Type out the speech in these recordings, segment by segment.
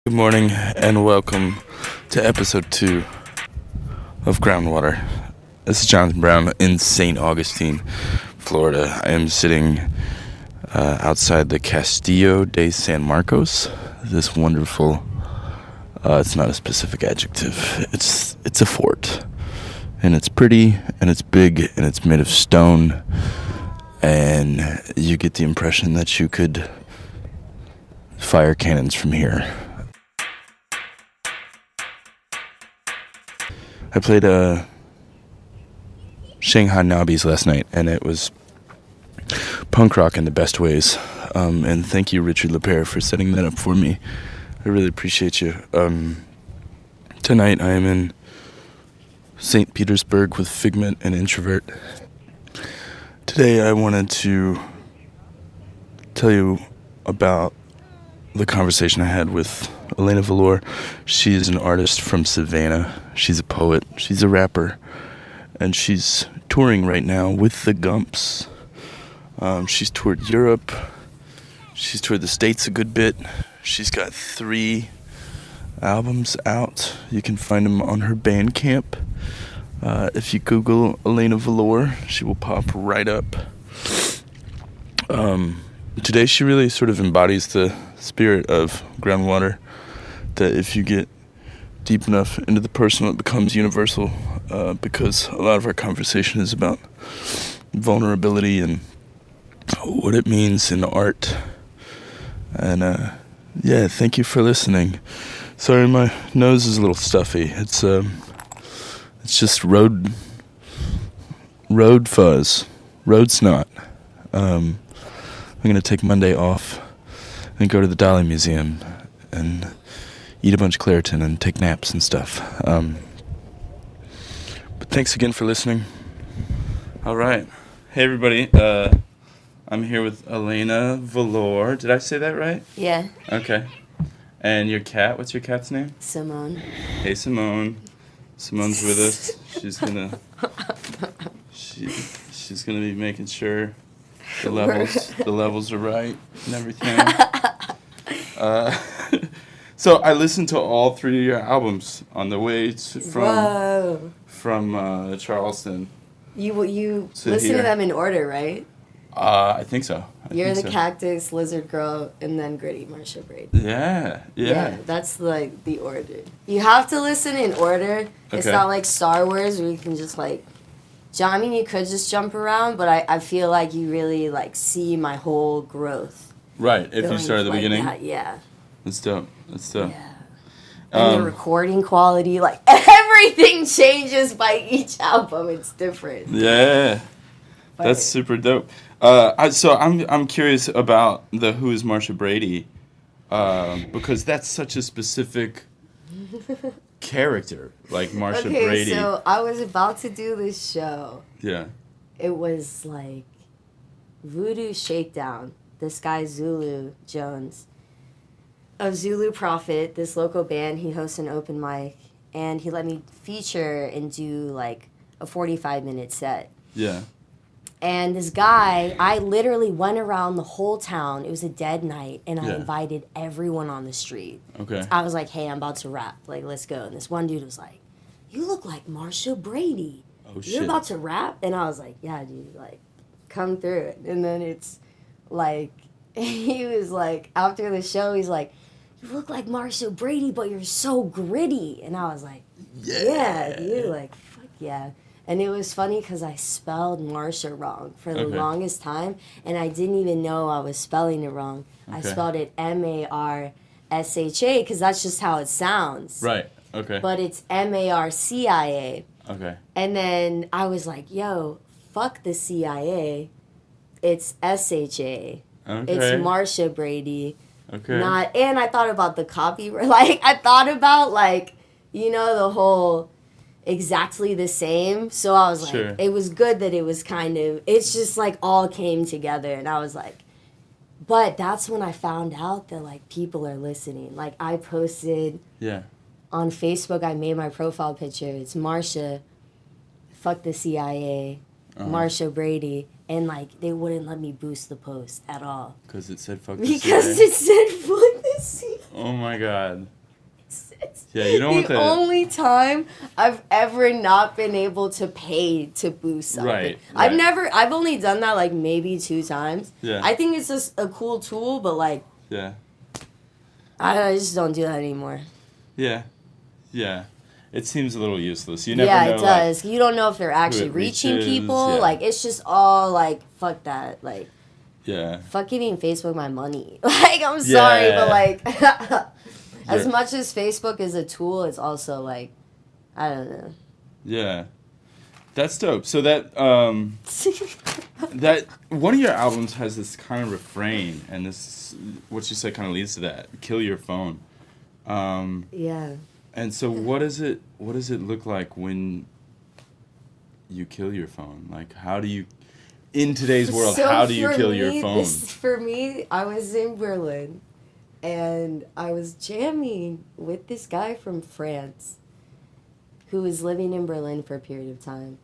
Good morning and welcome to episode 2 of Groundwater. This is Jonathan Brown in St. Augustine, Florida. I am sitting outside the Castillo de San Marcos. This wonderful, it's not a specific adjective, it's a fort. And it's pretty, and it's big, and it's made of stone. And you get the impression that you could fire cannons from here. I played Shanghai Nobbies last night, and it was punk rock in the best ways. And thank you, Richard LePere, for setting that up for me. I really appreciate you. Tonight I am in St. Petersburg with Figment and Introvert. Today I wanted to tell you about the conversation I had with Elaina Valore. She is an artist from Savannah. She's a poet. She's a rapper. And she's touring right now with the Gumps. She's toured Europe. She's toured the States a good bit. She's got 3 albums out. You can find them on her Bandcamp. If you Google Elaina Valore, she will pop right up. Today she really sort of embodies the spirit of Groundwater, that if you get deep enough into the personal, it becomes universal, because a lot of our conversation is about vulnerability and what it means in art. And thank you for listening. Sorry, my nose is a little stuffy. It's just road fuzz, road snot. I'm gonna take Monday off and go to the Dali Museum and eat a bunch of Claritin and take naps and stuff. But thanks again for listening. All right. Hey, everybody. I'm here with Elaina Valore. Did I say that right? Yeah. Okay. And your cat, what's your cat's name? Simone. Hey, Simone. Simone's with us. She's gonna be making sure the levels are right and everything. So I listened to all 3 of your albums on the way from Charleston. You to listen here. to them in order, right? I think so. You're the Cactus, Lizard Girl, and then Gritty, Marsha Brady. Yeah. That's like the order. You have to listen in order. It's Okay. not like Star Wars where you can just like I mean, you could just jump around, but I feel like you really like see my whole growth. Right. If you start at the beginning. Yeah. That's dope. Yeah. And the recording quality, like everything changes by each album. It's different. Yeah. But That's super dope. I'm curious about the Who is Marsha Brady, because that's such a specific character, like Marsha Brady. Okay, so I was about to do this show. Yeah. It was like Voodoo Shakedown. This guy Zulu Jones of Zulu Prophet, this local band, he hosts an open mic, and he let me feature and do like a 45-minute set. Yeah. And this guy, I literally went around the whole town. It was a dead night, and I invited everyone on the street. Okay. I was like, hey, I'm about to rap. Like, let's go. And this one dude was like, you look like Marsha Brady. Oh, shit. You're about to rap? And I was like, yeah, dude, like, come through it. And then it's like, he was like, after the show, he's like, you look like Marsha Brady, but you're so gritty. And I was like, yeah dude, like, fuck yeah. And it was funny because I spelled Marsha wrong for the longest time, and I didn't even know I was spelling it wrong. I spelled it Marsha because that's just how it sounds. Right. Okay. But it's Marcia. Okay. And then I was like, yo, fuck the CIA. It's SHA. Okay. It's Marsha Brady. Okay. And I thought about the copyright. Like, I thought about, like, you know, the whole exactly the same. So I was like, it was good that it was kind of, it's just like all came together. And I was like, but that's when I found out that, like, people are listening. Like, I posted on Facebook, I made my profile picture. It's Marsha, fuck the CIA, Marsha Brady. And, like, they wouldn't let me boost the post at all. Because it said fuck the CIA? Because it said fuck the CIA. Oh, my God. Yeah, you don't want the only time I've ever not been able to pay to boost something. Right. I've only done that like maybe 2 times. Yeah. I think it's just a cool tool, but like, yeah. I just don't do that anymore. Yeah. Yeah. It seems a little useless. You never know. Yeah, it does. Like, you don't know if they're actually reaching people. Yeah. Like, it's just all like, fuck that. Like, yeah. Fuck giving Facebook my money. Like, I'm sorry, but like, as much as Facebook is a tool, it's also like, I don't know. Yeah. That's dope. So that that one of your albums has this kind of refrain, and this what you said kind of leads to that. Kill your phone. Yeah. And so what does it look like when you kill your phone? Like, how do you, in today's world, how do you kill your phone? For me, I was in Berlin, and I was jamming with this guy from France who was living in Berlin for a period of time.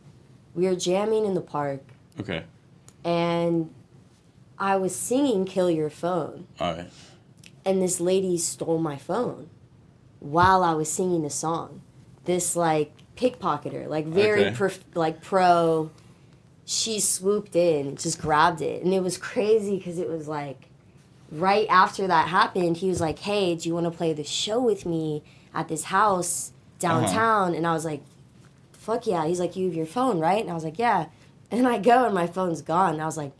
We were jamming in the park. Okay. And I was singing Kill Your Phone. All right. And this lady stole my phone while I was singing the song. This, like, pickpocketer, like, very pro. She swooped in, just grabbed it. And it was crazy because it was, like, right after that happened, he was like, hey, do you want to play the show with me at this house downtown? And I was like, fuck yeah. He's like, you have your phone, right? And I was like, yeah. And I go, and my phone's gone. And I was like,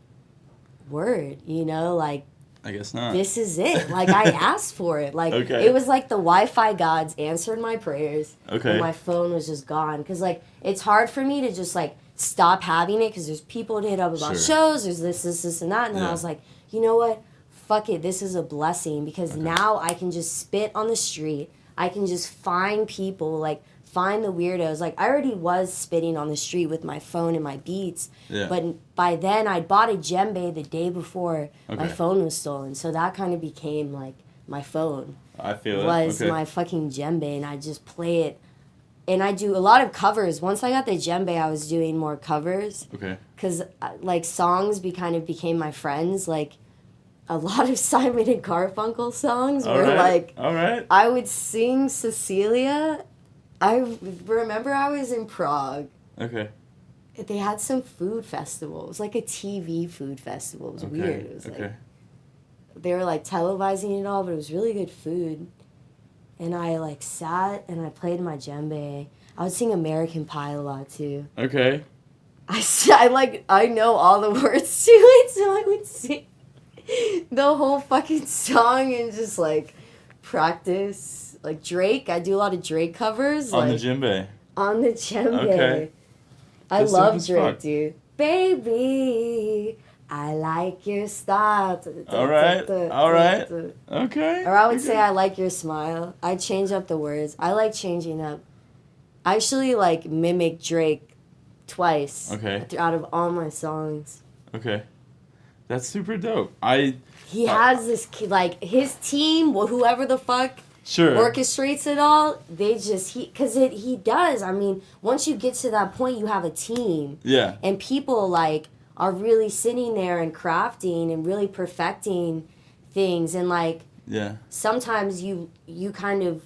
word, you know, like, I guess not. This is it. Like, I asked for it. Like, It was like the Wi-Fi gods answered my prayers. Okay. And my phone was just gone. Because, like, it's hard for me to just, like, stop having it because there's people to hit up about shows. There's this, and that. And then I was like, you know what? Fuck it. This is a blessing because now I can just spit on the street. I can just find people, like, find the weirdos. Like, I already was spitting on the street with my phone and my beats. Yeah. But by then, I'd bought a djembe the day before my phone was stolen. So that kind of became, like, my phone. I feel it. Was my fucking djembe, and I just play it. And I do a lot of covers. Once I got the djembe, I was doing more covers. Okay. Because, like, songs kind of became my friends. Like, a lot of Simon and Garfunkel songs were, like... All right. I would sing Cecilia... I remember I was in Prague. Okay. They had some food festival. It was like a TV food festival. It was weird. It was like they were like televising it all, but it was really good food. And I like sat and I played my djembe. I would sing American Pie a lot too. Okay. I know all the words to it, so I would sing the whole fucking song and just like practice. Like Drake, I do a lot of Drake covers. On like, the djembe. On the djembe. Okay. I love Drake, dude. Baby, I like your style. All right. Okay. Or I would say I like your smile. I change up the words. I like changing up. I actually like mimic Drake twice. Okay. Out of all my songs. Okay. That's super dope. He has this, like, his team, whoever the fuck... Sure. Orchestrates it all. They just because he does. I mean, once you get to that point, you have a team. Yeah. And people like are really sitting there and crafting and really perfecting things and like. Yeah. Sometimes you kind of.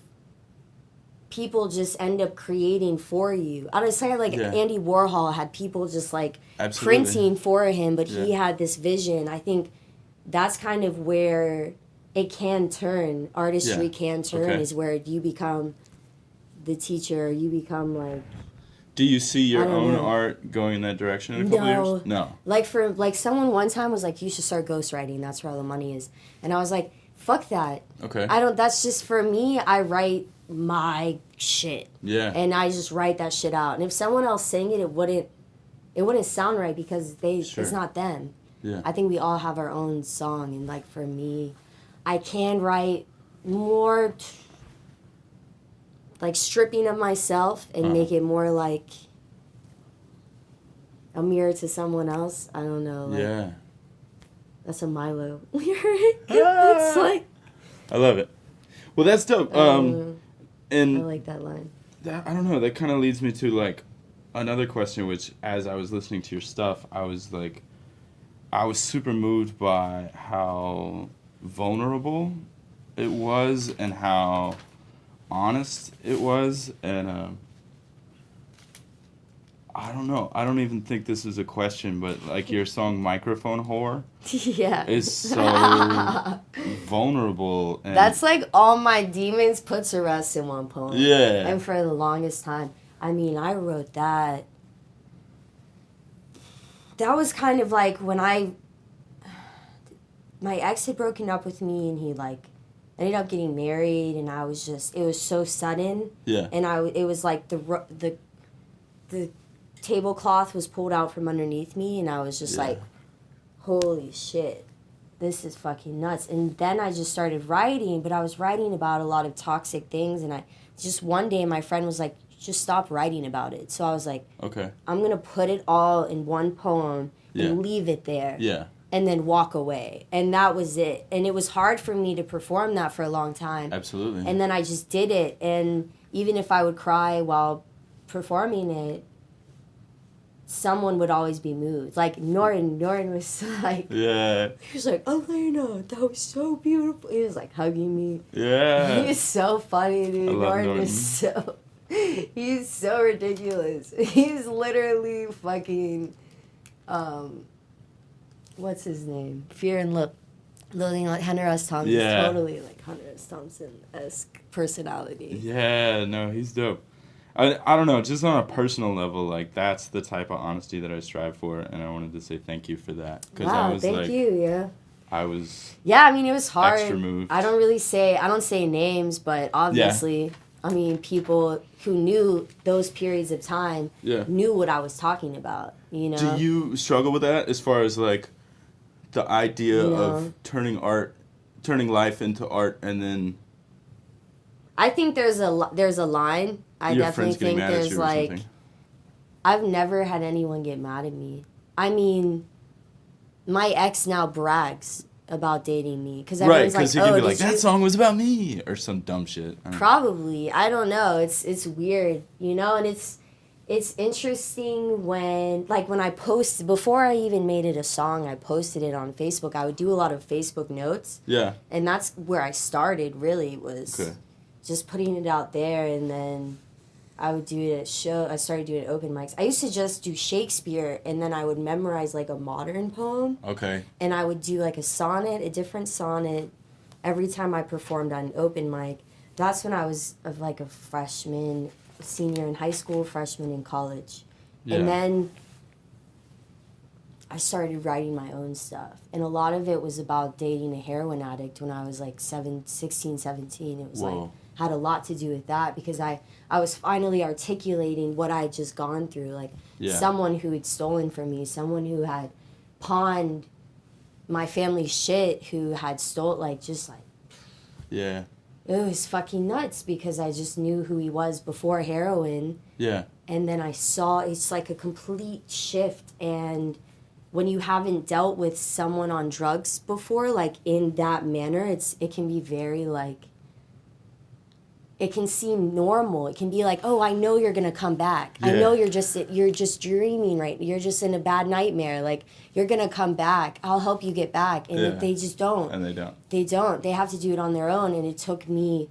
People just end up creating for you. I would say like Andy Warhol had people just like printing for him, but he had this vision. I think that's kind of where. It can turn. Artistry can turn is where you become the teacher. You become like... Do you see your own art going in that direction in a couple years? No. Like someone one time was like, you should start ghostwriting. That's where all the money is. And I was like, fuck that. Okay. That's just for me. I write my shit. Yeah. And I just write that shit out. And if someone else sang it, it wouldn't sound right because it's not them. Yeah. I think we all have our own song. And like for me... I can write more, like, stripping of myself and make it more, like, a mirror to someone else. I don't know. Like, that's a Milo lyric. It's like... I love it. Well, that's dope. And I like that line. I don't know. That kind of leads me to, like, another question, which, as I was listening to your stuff, I was super moved by how... vulnerable it was and how honest it was, and I don't know. I don't even think this is a question, but like your song "Microphone Whore" Yeah. is so vulnerable. And that's like all my demons put to rest in one poem. Yeah. And for the longest time, I mean, I wrote that. That was kind of like when my ex had broken up with me, and he like ended up getting married, and I was just, it was so sudden. Yeah. And it was like the tablecloth was pulled out from underneath me, and I was just like, holy shit, this is fucking nuts. And then I just started writing, but I was writing about a lot of toxic things, and I just one day my friend was like, just stop writing about it. So I was like, okay, I'm gonna put it all in one poem and leave it there. Yeah. And then walk away. And that was it. And it was hard for me to perform that for a long time. Absolutely. And then I just did it. And even if I would cry while performing it, someone would always be moved. Like Norton was like, yeah. He was like, Elaina, that was so beautiful. He was like hugging me. Yeah. He's so funny, dude. Norton is so, he's so ridiculous. He's literally fucking, what's his name? Fear and Loathing, like Hunter S. Thompson. Yeah. Totally like Hunter S. Thompson-esque personality. Yeah, no, he's dope. I don't know, just on a personal level, like, that's the type of honesty that I strive for, and I wanted to say thank you for that. Wow, thank you, yeah. I was... Yeah, I mean, it was hard. Extra moved. I don't say names, but obviously, I mean, people who knew those periods of time knew what I was talking about, you know? Do you struggle with that as far as, like, the idea of turning life into art, and then... I think there's a line. I definitely think there's like, I've never had anyone get mad at me. I mean, my ex now brags about dating me because everyone's like, he can be like, that song was about me, or some dumb shit. Probably, I don't know. It's weird, you know, and it's interesting when I post, before I even made it a song, I posted it on Facebook. I would do a lot of Facebook notes. Yeah. And that's where I started. Really was. Just putting it out there, and then I would do it at I started doing open mics. I used to just do Shakespeare, and then I would memorize like a modern poem. Okay. And I would do like a different sonnet, every time I performed on an open mic. That's when I was like a freshman, senior in high school, freshman in college. Yeah. And then I started writing my own stuff. And a lot of it was about dating a heroin addict when I was like 16, 17. It was like, had a lot to do with that because I was finally articulating what I had just gone through. Like someone who had stolen from me, someone who had pawned my family's shit, who had Yeah. It was fucking nuts because I just knew who he was before heroin. Yeah. And then I saw it's like a complete shift. And when you haven't dealt with someone on drugs before, like in that manner, it can be very like, it can seem normal. It can be like, oh, I know you're gonna come back. Yeah. I know you're just dreaming, right? You're just in a bad nightmare. Like, you're gonna come back. I'll help you get back. And they just don't. And they don't. They don't. They have to do it on their own. And it took me.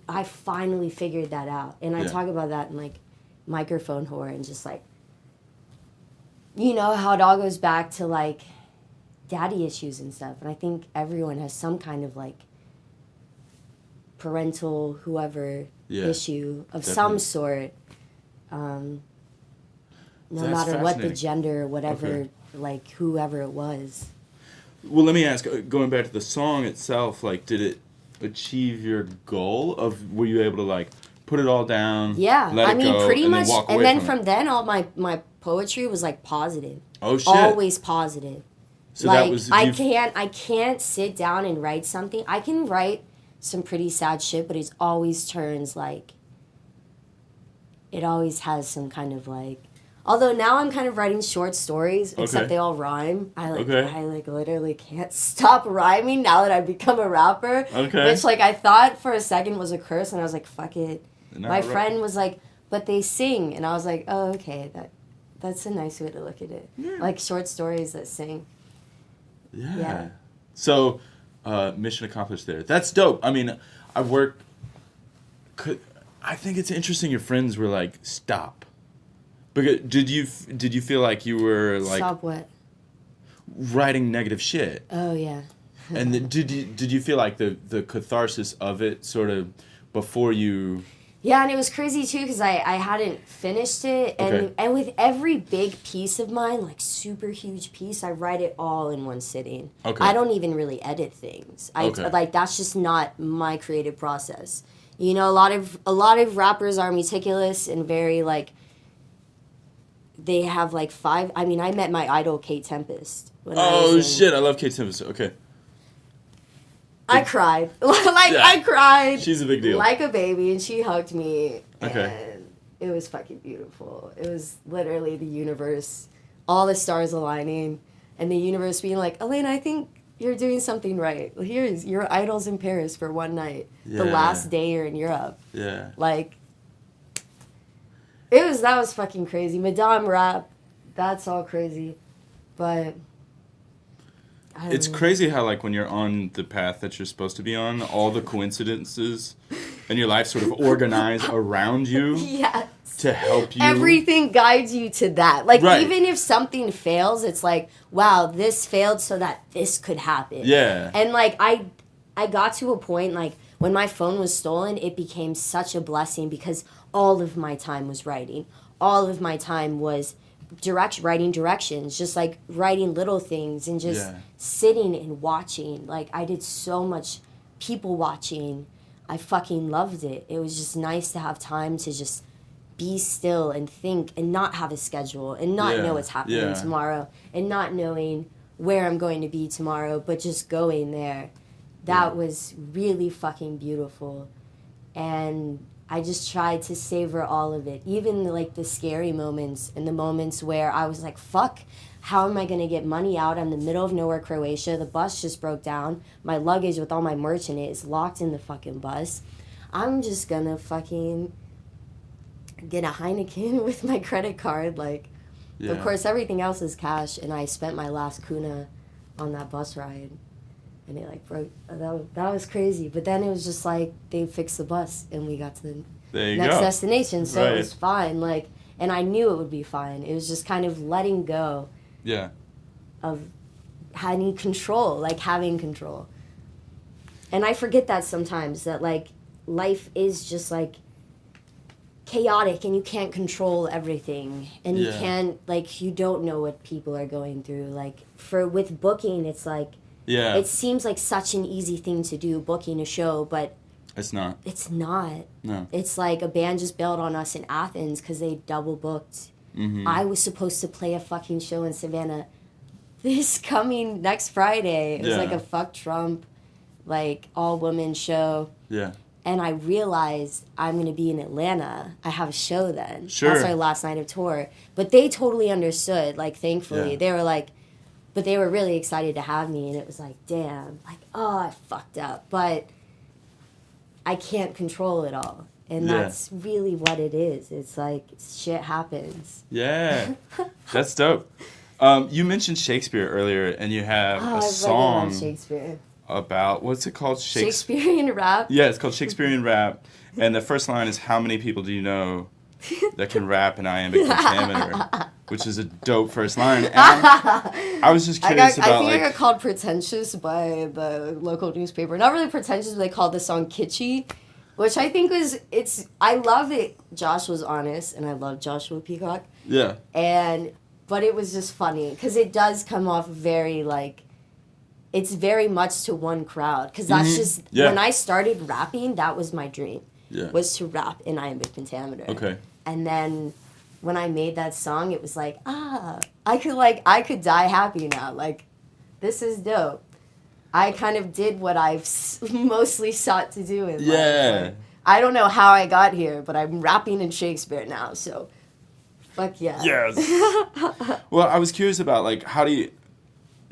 I finally figured that out. And I talk about that in like Microphone Whore, and just like, you know, how it all goes back to like daddy issues and stuff. And I think everyone has some kind of like parental issue of some sort, no matter what the gender or whatever, like whoever it was. Well, let me ask, going back to the song itself, like, did it achieve your goal of, were you able to like put it all down, let it go, pretty much, and then from then all my poetry was like positive. Oh shit. Always positive. So like, that was, I can't sit down and write something. I can write some pretty sad shit, but it always turns like, it always has some kind of like, although now I'm kind of writing short stories, except they all rhyme. I literally can't stop rhyming now that I've become a rapper. Okay. Which like I thought for a second was a curse, and I was like, fuck it. My friend was like, but they sing, and I was like, oh, okay, that's a nice way to look at it. Yeah. Like short stories that sing. Yeah. So mission accomplished there. That's dope. I mean, I work I think it's interesting your friends were like, stop. Because did you feel like you were like... Stop what? Writing negative shit. Oh, yeah. And did you feel like the catharsis of it sort of before you... Yeah, and it was crazy too because I hadn't finished it, and with every big piece of mine, like super huge piece, I write it all in one sitting. Okay. I don't even really edit things. Like that's just not my creative process. You know, a lot of rappers are meticulous and very like. They have like 5. I mean, I met my idol Kate Tempest. Shit! I love Kate Tempest. Okay. I cried. I cried. She's a big deal. Like a baby, and she hugged me. Okay. And it was fucking beautiful. It was literally the universe, all the stars aligning, and the universe being like, Elaina, I think you're doing something right. Here's your idol's in Paris for one night. Yeah. The last day you're in Europe. Yeah. Like, that was fucking crazy. Madame rap, that's all crazy. But... It's crazy how, like, when you're on the path that you're supposed to be on, all the coincidences in your life sort of organize around you to help you. Everything guides you to that. Like, even if something fails, it's like, wow, this failed so that this could happen. Yeah. And, like, I got to a point, like, when my phone was stolen, it became such a blessing because all of my time was writing. All of my time was... writing directions, just like writing little things and just sitting and watching. Like I did so much people watching. I fucking loved it. It was just nice to have time to just be still and think and not have a schedule and not know what's happening tomorrow and not knowing where I'm going to be tomorrow, but just going there. That was really fucking beautiful. And I just tried to savor all of it, even like the scary moments and the moments where I was like, fuck, how am I going to get money out? I'm in the middle of nowhere, Croatia. The bus just broke down. My luggage with all my merch in it is locked in the fucking bus. I'm just going to fucking get a Heineken with my credit card. Like, of course, everything else is cash, and I spent my last kuna on that bus ride. And it like broke. That was crazy. But then it was just like they fixed the bus and we got to the next destination. So it was fine. Like, and I knew it would be fine. It was just kind of letting go. Yeah. Of having control, like having control. And I forget that sometimes that like life is just like chaotic and you can't control everything and you can't like you don't know what people are going through. Like with booking, it's like. Yeah. It seems like such an easy thing to do, booking a show, but... It's not. It's not. No. It's like a band just bailed on us in Athens because they double booked. Mm-hmm. I was supposed to play a fucking show in Savannah this coming next Friday. It was like a fuck Trump, like, all-women show. Yeah. And I realized I'm going to be in Atlanta. I have a show then. Sure. That's our last night of tour. But they totally understood, like, thankfully. Yeah. They were like... But they were really excited to have me, and it was like, damn, like, oh, I fucked up. But I can't control it all. And that's really what it is. It's like, shit happens. Yeah. That's dope. You mentioned Shakespeare earlier, and you have a song Shakespeare. About, what's it called? Shakespearean rap? Yeah, it's called Shakespearean rap. And the first line is, how many people do you know that can rap in iambic pentameter? Which is a dope first line. And I was just curious about, I got called pretentious by the local newspaper. Not really pretentious, but they called the song kitschy, which I think I love that Josh was honest, and I love Joshua Peacock. Yeah. But it was just funny, because it does come off very, like, it's very much to one crowd, because that's just, when I started rapping, that was my dream, was to rap in iambic pentameter. Okay. And then... when I made that song, it was like, I could die happy now. Like, this is dope. I kind of did what I've mostly sought to do in life. Like, I don't know how I got here, but I'm rapping in Shakespeare now, so fuck yeah. Yes. Well, I was curious about, like, how do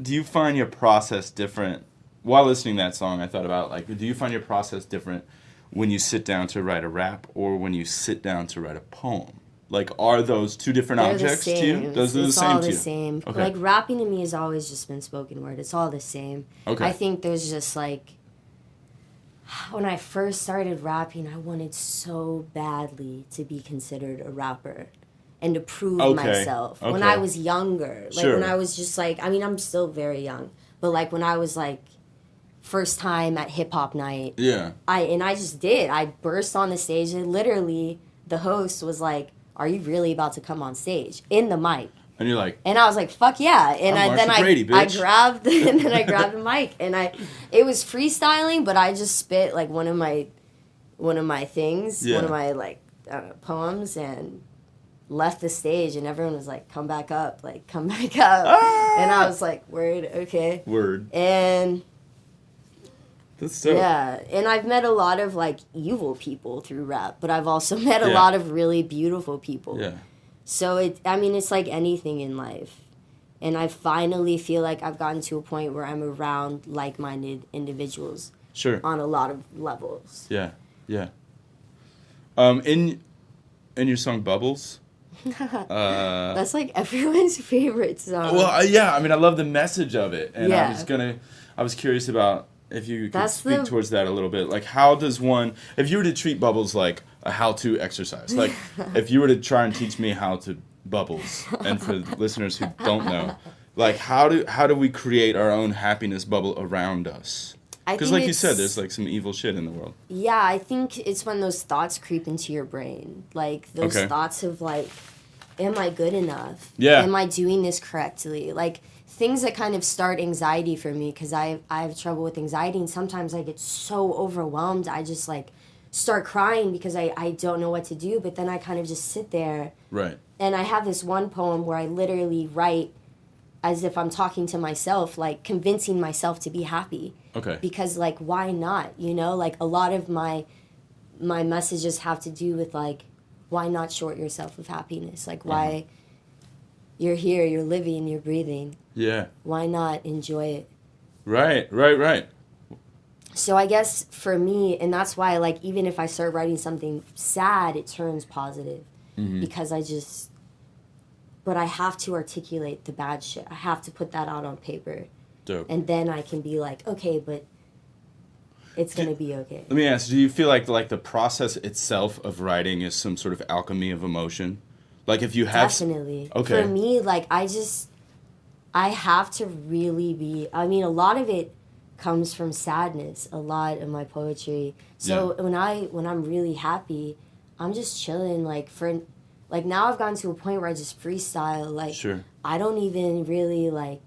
you find your process different? While listening to that song, I thought about, like, do you find your process different when you sit down to write a rap or when you sit down to write a poem? Like, are those two different objects to you? Those are the same to you? It's all the same. Okay. Like, rapping to me has always just been spoken word. It's all the same. Okay. I think there's just, like... when I first started rapping, I wanted so badly to be considered a rapper and to prove myself. When I was younger, like when I was just like, I mean, I'm still very young, but like when I was like first time at hip hop night, I just did. I burst on the stage and literally the host was like, "Are you really about to come on stage?" in the mic. And you're like, and I was like, "Fuck yeah!" And I grabbed the mic, and it was freestyling, but I just spit like one of my things, one of my like poems, and left the stage, and everyone was like, "Come back up, like come back up," and I was like, "Word, okay, word," and. That's dope. Yeah, and I've met a lot of like evil people through rap, but I've also met a lot of really beautiful people. Yeah. So it's like anything in life. And I finally feel like I've gotten to a point where I'm around like-minded individuals. Sure. On a lot of levels. Yeah. Yeah. In your song Bubbles, that's like everyone's favorite song. Well, yeah, I mean I love the message of it, and I was curious about if you could speak towards that a little bit. Like, how does one, if you were to treat bubbles like a how-to exercise, like if you were to try and teach me how to bubbles, and for listeners who don't know, like how do we create our own happiness bubble around us? Because like you said, there's like some evil shit in the world. Yeah, I think it's when those thoughts creep into your brain. Like those thoughts of like, am I good enough? Yeah. Am I doing this correctly? Like, things that kind of start anxiety for me, because I have trouble with anxiety, and sometimes I get so overwhelmed, I just like start crying because I don't know what to do, but then I kind of just sit there. Right. And I have this one poem where I literally write as if I'm talking to myself, like convincing myself to be happy. Okay. Because like, why not? You know, like a lot of my messages have to do with like, why not short yourself of happiness? Like, why you're here, you're living, you're breathing. Yeah. Why not enjoy it? Right. So I guess for me, and that's why, like, even if I start writing something sad, it turns positive. Mm-hmm. Because but I have to articulate the bad shit. I have to put that out on paper. Dope. And then I can be like, okay, but it's going to be okay. Let me ask, do you feel like the process itself of writing is some sort of alchemy of emotion? Like if you have... Definitely. Okay. For me, like, I have to really be... I mean, a lot of it comes from sadness, a lot of my poetry. So when I'm really happy, I'm just chilling, like, now I've gotten to a point where I just freestyle, like, sure. I don't even really, like...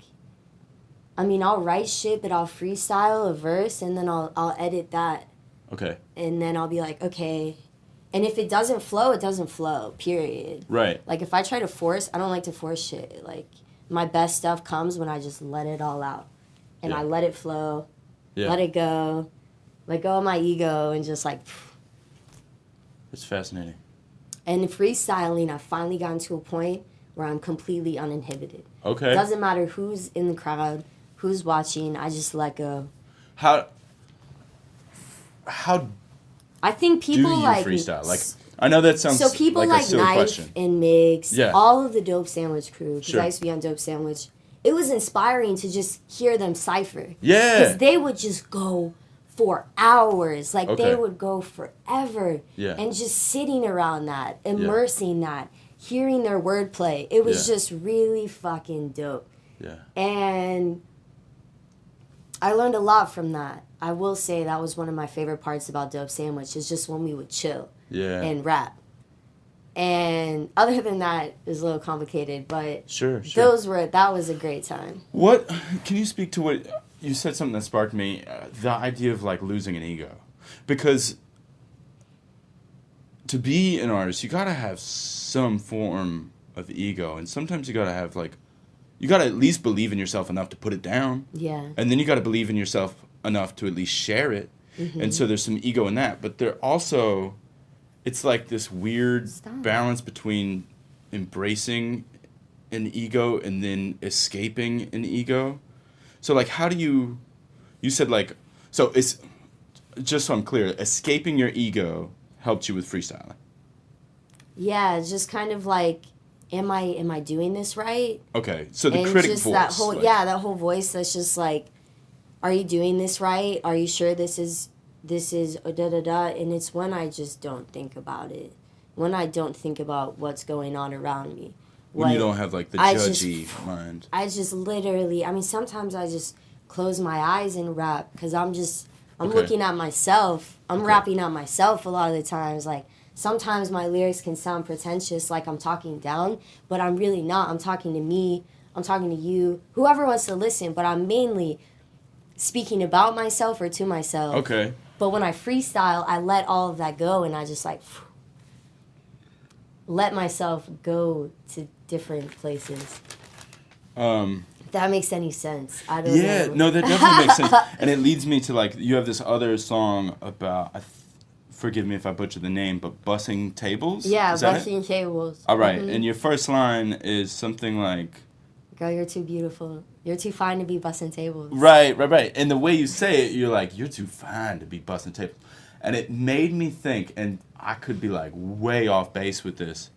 I mean, I'll write shit, but I'll freestyle a verse, and then I'll edit that. Okay. And then I'll be like, okay. And if it doesn't flow, it doesn't flow, period. Right. Like, if I try to force, I don't like to force shit. Like, my best stuff comes when I just let it all out. And I let it flow, let it go, let go of my ego, and just, like... It's fascinating. And in freestyling, I've finally gotten to a point where I'm completely uninhibited. Okay. It doesn't matter who's in the crowd, who's watching, I just let go. How I think people do you like freestyle? Like, I know that sounds so people like a silly Knife question. and Migs, all of the Dope Sandwich crew, because I used to be on Dope Sandwich. It was inspiring to just hear them cipher. Yeah. Because they would just go for hours. Like, they would go forever. Yeah. And just sitting around that, immersing that, hearing their wordplay. It was just really fucking dope. Yeah. And I learned a lot from that. I will say that was one of my favorite parts about Dope Sandwich, is just when we would chill and rap. And other than that, it was a little complicated, but that was a great time. What, can you speak to what, you said something that sparked me, the idea of like losing an ego. Because to be an artist, you gotta have some form of ego, and sometimes you gotta have like, you gotta at least believe in yourself enough to put it down. Yeah. And then you gotta believe in yourself enough to at least share it. Mm-hmm. And so there's some ego in that, but there also, it's like this weird balance between embracing an ego and then escaping an ego. So like, how do you said like, so it's, just so I'm clear, escaping your ego helped you with freestyling. Yeah, it's just kind of like, am I doing this right? Okay, so the and critic just voice. That whole, that whole voice that's just like, are you doing this right? Are you sure this is this is da da da, and it's when I just don't think about it, when I don't think about what's going on around me. When you don't have like the judgy mind. I just literally, I mean, sometimes I just close my eyes and rap because I'm looking at myself. I'm rapping at myself a lot of the times. Like, sometimes my lyrics can sound pretentious, like I'm talking down, but I'm really not. I'm talking to me. I'm talking to you, whoever wants to listen, but I'm mainly speaking about myself or to myself. Okay. But when I freestyle, I let all of that go, and I just like let myself go to different places. If that makes any sense. I don't know. Yeah, no, that definitely makes sense. And it leads me to, like, you have this other song about, forgive me if I butcher the name, but bussing tables? Yeah, bussing tables. All right, and your first line is something like... Girl, you're too beautiful. You're too fine to be bussing tables. Right. And the way you say it, you're like, you're too fine to be bussing tables. And it made me think, and I could be, like, way off base with this,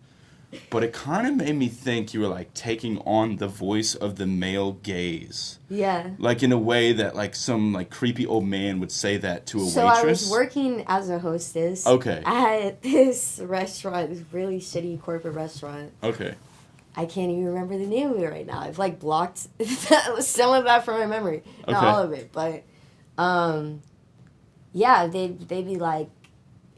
but it kind of made me think you were, like, taking on the voice of the male gaze. Yeah. Like, in a way that, like, some, like, creepy old man would say that to a waitress. So I was working as a hostess. Okay. At this restaurant, this really shitty corporate restaurant. Okay. I can't even remember the name of it right now. I've, like, blocked some of that from my memory. Not all of it, but, yeah, they'd be like,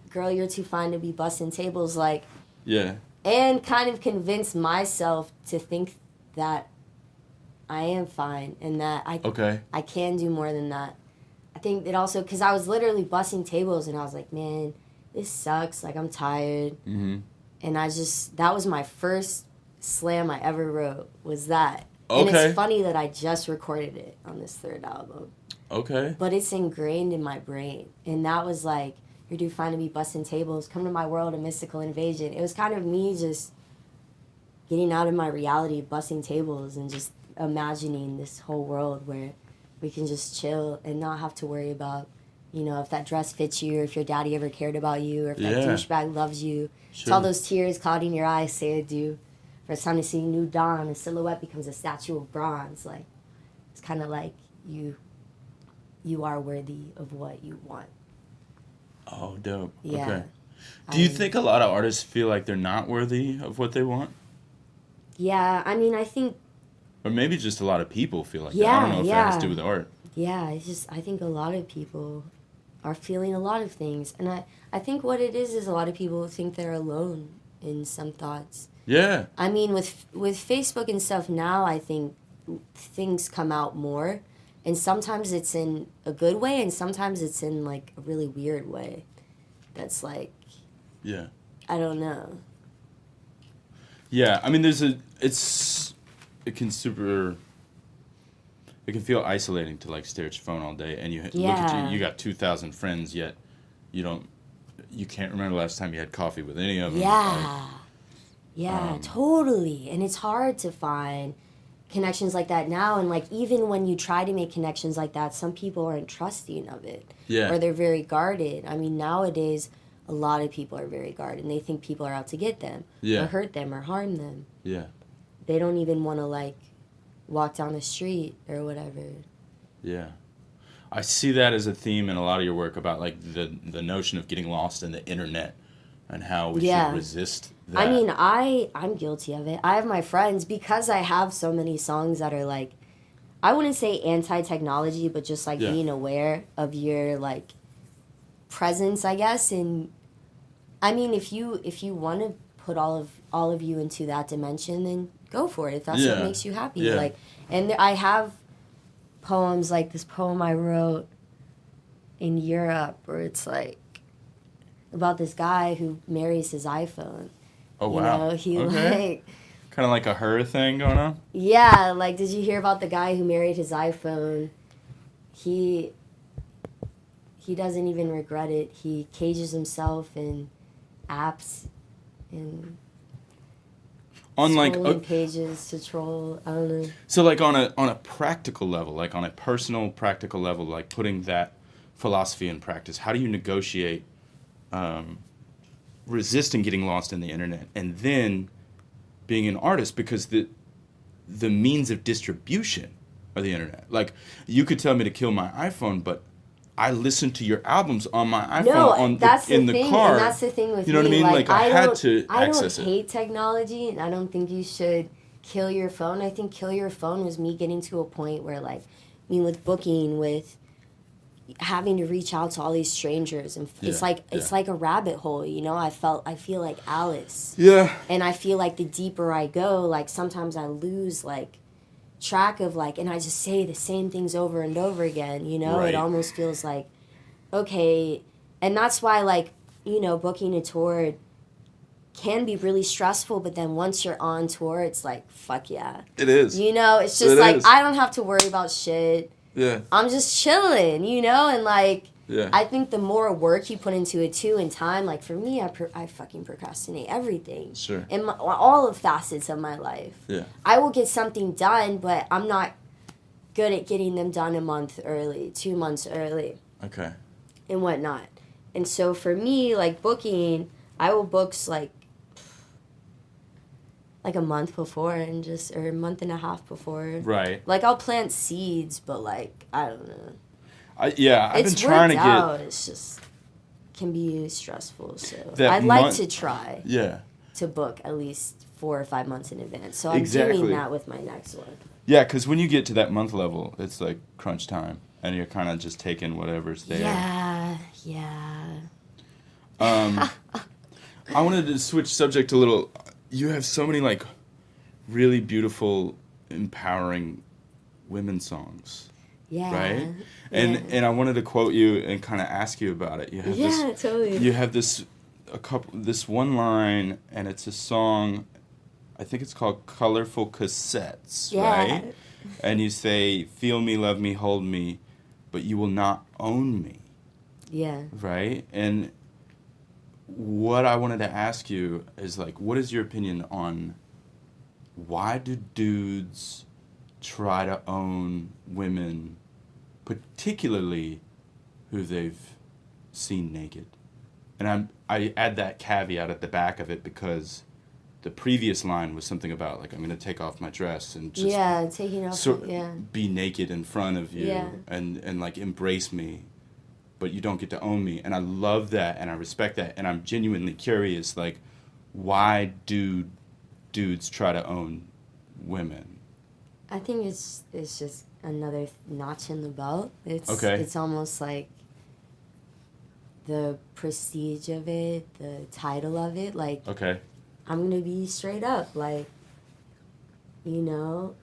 girl, you're too fine to be bussing tables, like... Yeah. And kind of convince myself to think that I am fine and that I can do more than that. I think it also, because I was literally bussing tables and I was like, man, this sucks. Like, I'm tired. Mm-hmm. And that was my first slam I ever wrote, was that. Okay. And it's funny that I just recorded it on this third album. Okay. But it's ingrained in my brain. And that was like, you're too fine to be bussing tables. Come to my world, a mystical invasion. It was kind of me just getting out of my reality of bussing tables and just imagining this whole world where we can just chill and not have to worry about, you know, if that dress fits you or if your daddy ever cared about you or if that douchebag loves you. Sure. It's all those tears clouding your eyes say adieu. For it's time to see new dawn. A silhouette becomes a statue of bronze. Like, it's kind of like you are worthy of what you want. Oh, dope. Yeah. Okay. Do you think a lot of artists feel like they're not worthy of what they want? Yeah, I mean, I think... Or maybe just a lot of people feel like that. I don't know if that has to do with art. Yeah, I think a lot of people are feeling a lot of things. And I think what it is a lot of people think they're alone in some thoughts. Yeah. I mean, with Facebook and stuff now, I think things come out more. And sometimes it's in a good way, and sometimes it's in, like, a really weird way. That's, like... Yeah. I don't know. Yeah, I mean, it can feel isolating to, like, stare at your phone all day, and you look at you got 2,000 friends, yet you can't remember the last time you had coffee with any of them. Yeah. Yeah, totally. And it's hard to find connections like that now, and like even when you try to make connections like that, some people aren't trusting of it. Yeah. Or they're very guarded. I mean, nowadays a lot of people are very guarded and they think people are out to get them or hurt them or harm them. Yeah. They don't even want to like walk down the street or whatever. Yeah. I see that as a theme in a lot of your work about like the notion of getting lost in the internet and how we should resist that. I mean, I'm guilty of it. I have my friends, because I have so many songs that are like, I wouldn't say anti-technology, but just like being aware of your like presence, I guess. And I mean, if you want to put all of you into that dimension, then go for it. If that's what makes you happy. Yeah. Like, and I have poems like this poem I wrote in Europe where it's like about this guy who marries his iPhone. Oh, wow. You know, like... Kind of like a her thing going on? Yeah, like, did you hear about the guy who married his iPhone? He doesn't even regret it. He cages himself in apps and scrolling pages to troll. I don't know. So, like, on a practical level, like on a personal, practical level, like putting that philosophy in practice, how do you negotiate resisting getting lost in the internet and then being an artist, because the means of distribution are the internet? Like, you could tell me to kill my iPhone, but I listened to your albums on my iPhone in the car. And that's the thing with you know me. what I mean? Like I had to access it. I don't hate technology, and I don't think you should kill your phone. I think kill your phone was me getting to a point where, like, I mean, with booking, with having to reach out to all these strangers, and it's like a rabbit hole, you know. I feel like Alice. Yeah. And I feel like the deeper I go, like sometimes I lose like track of like, and I just say the same things over and over again, you know. It almost feels like, okay, and that's why, like, you know, booking a tour can be really stressful, but then once you're on tour, it's like, fuck yeah. It is. You know, it's just like, I don't have to worry about shit. Yeah. I'm just chilling, you know, and like, yeah. I think the more work you put into it too, in time, like for me, I fucking procrastinate everything. Sure. In all of facets of my life. Yeah. I will get something done, but I'm not good at getting them done a month early, 2 months early. Okay. And whatnot. And so for me, like booking, I will book like a month before or a month and a half before. Right. Like I'll plant seeds, but like, I don't know. I've been trying to get. It's just can be stressful. So I'd like to try. Yeah. To book at least 4 or 5 months in advance. So I'm exactly. doing that with my next one. Yeah, because when you get to that month level, it's like crunch time, and you're kind of just taking whatever's there. Yeah. I wanted to switch subject a little. You have so many like really beautiful, empowering women songs. Yeah. Right? And I wanted to quote you and kind of ask you about it. You have totally. You have this one line, and it's a song, I think it's called Colorful Cassettes, right? And you say, feel me, love me, hold me, but you will not own me. Yeah. Right? And what I wanted to ask you is, like, what is your opinion on why do dudes try to own women, particularly who they've seen naked? And I add that caveat at the back of it because the previous line was something about, like, I'm going to take off my dress and just taking off be naked in front of you and like embrace me, but you don't get to own me. And I love that and I respect that, and I'm genuinely curious, like, why do dudes try to own women? I think it's just another notch in the belt. It's almost like the prestige of it, the title of it, like, I'm gonna be straight up, like, you know,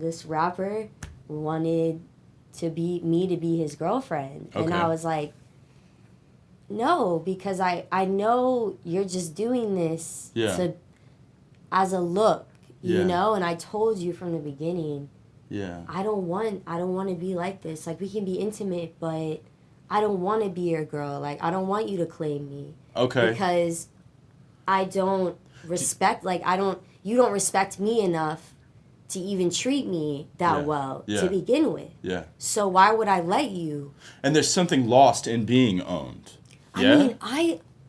this rapper wanted me to be his girlfriend, and I was like, no, because I know you're just doing this as a look, you know, and I told you from the beginning, I don't want to be like this. Like, we can be intimate, but I don't want to be your girl. Like, I don't want you to claim me. Because I don't respect, you don't respect me enough to even treat me that well to begin with. Yeah. So why would I let you? And there's something lost in being owned. I mean,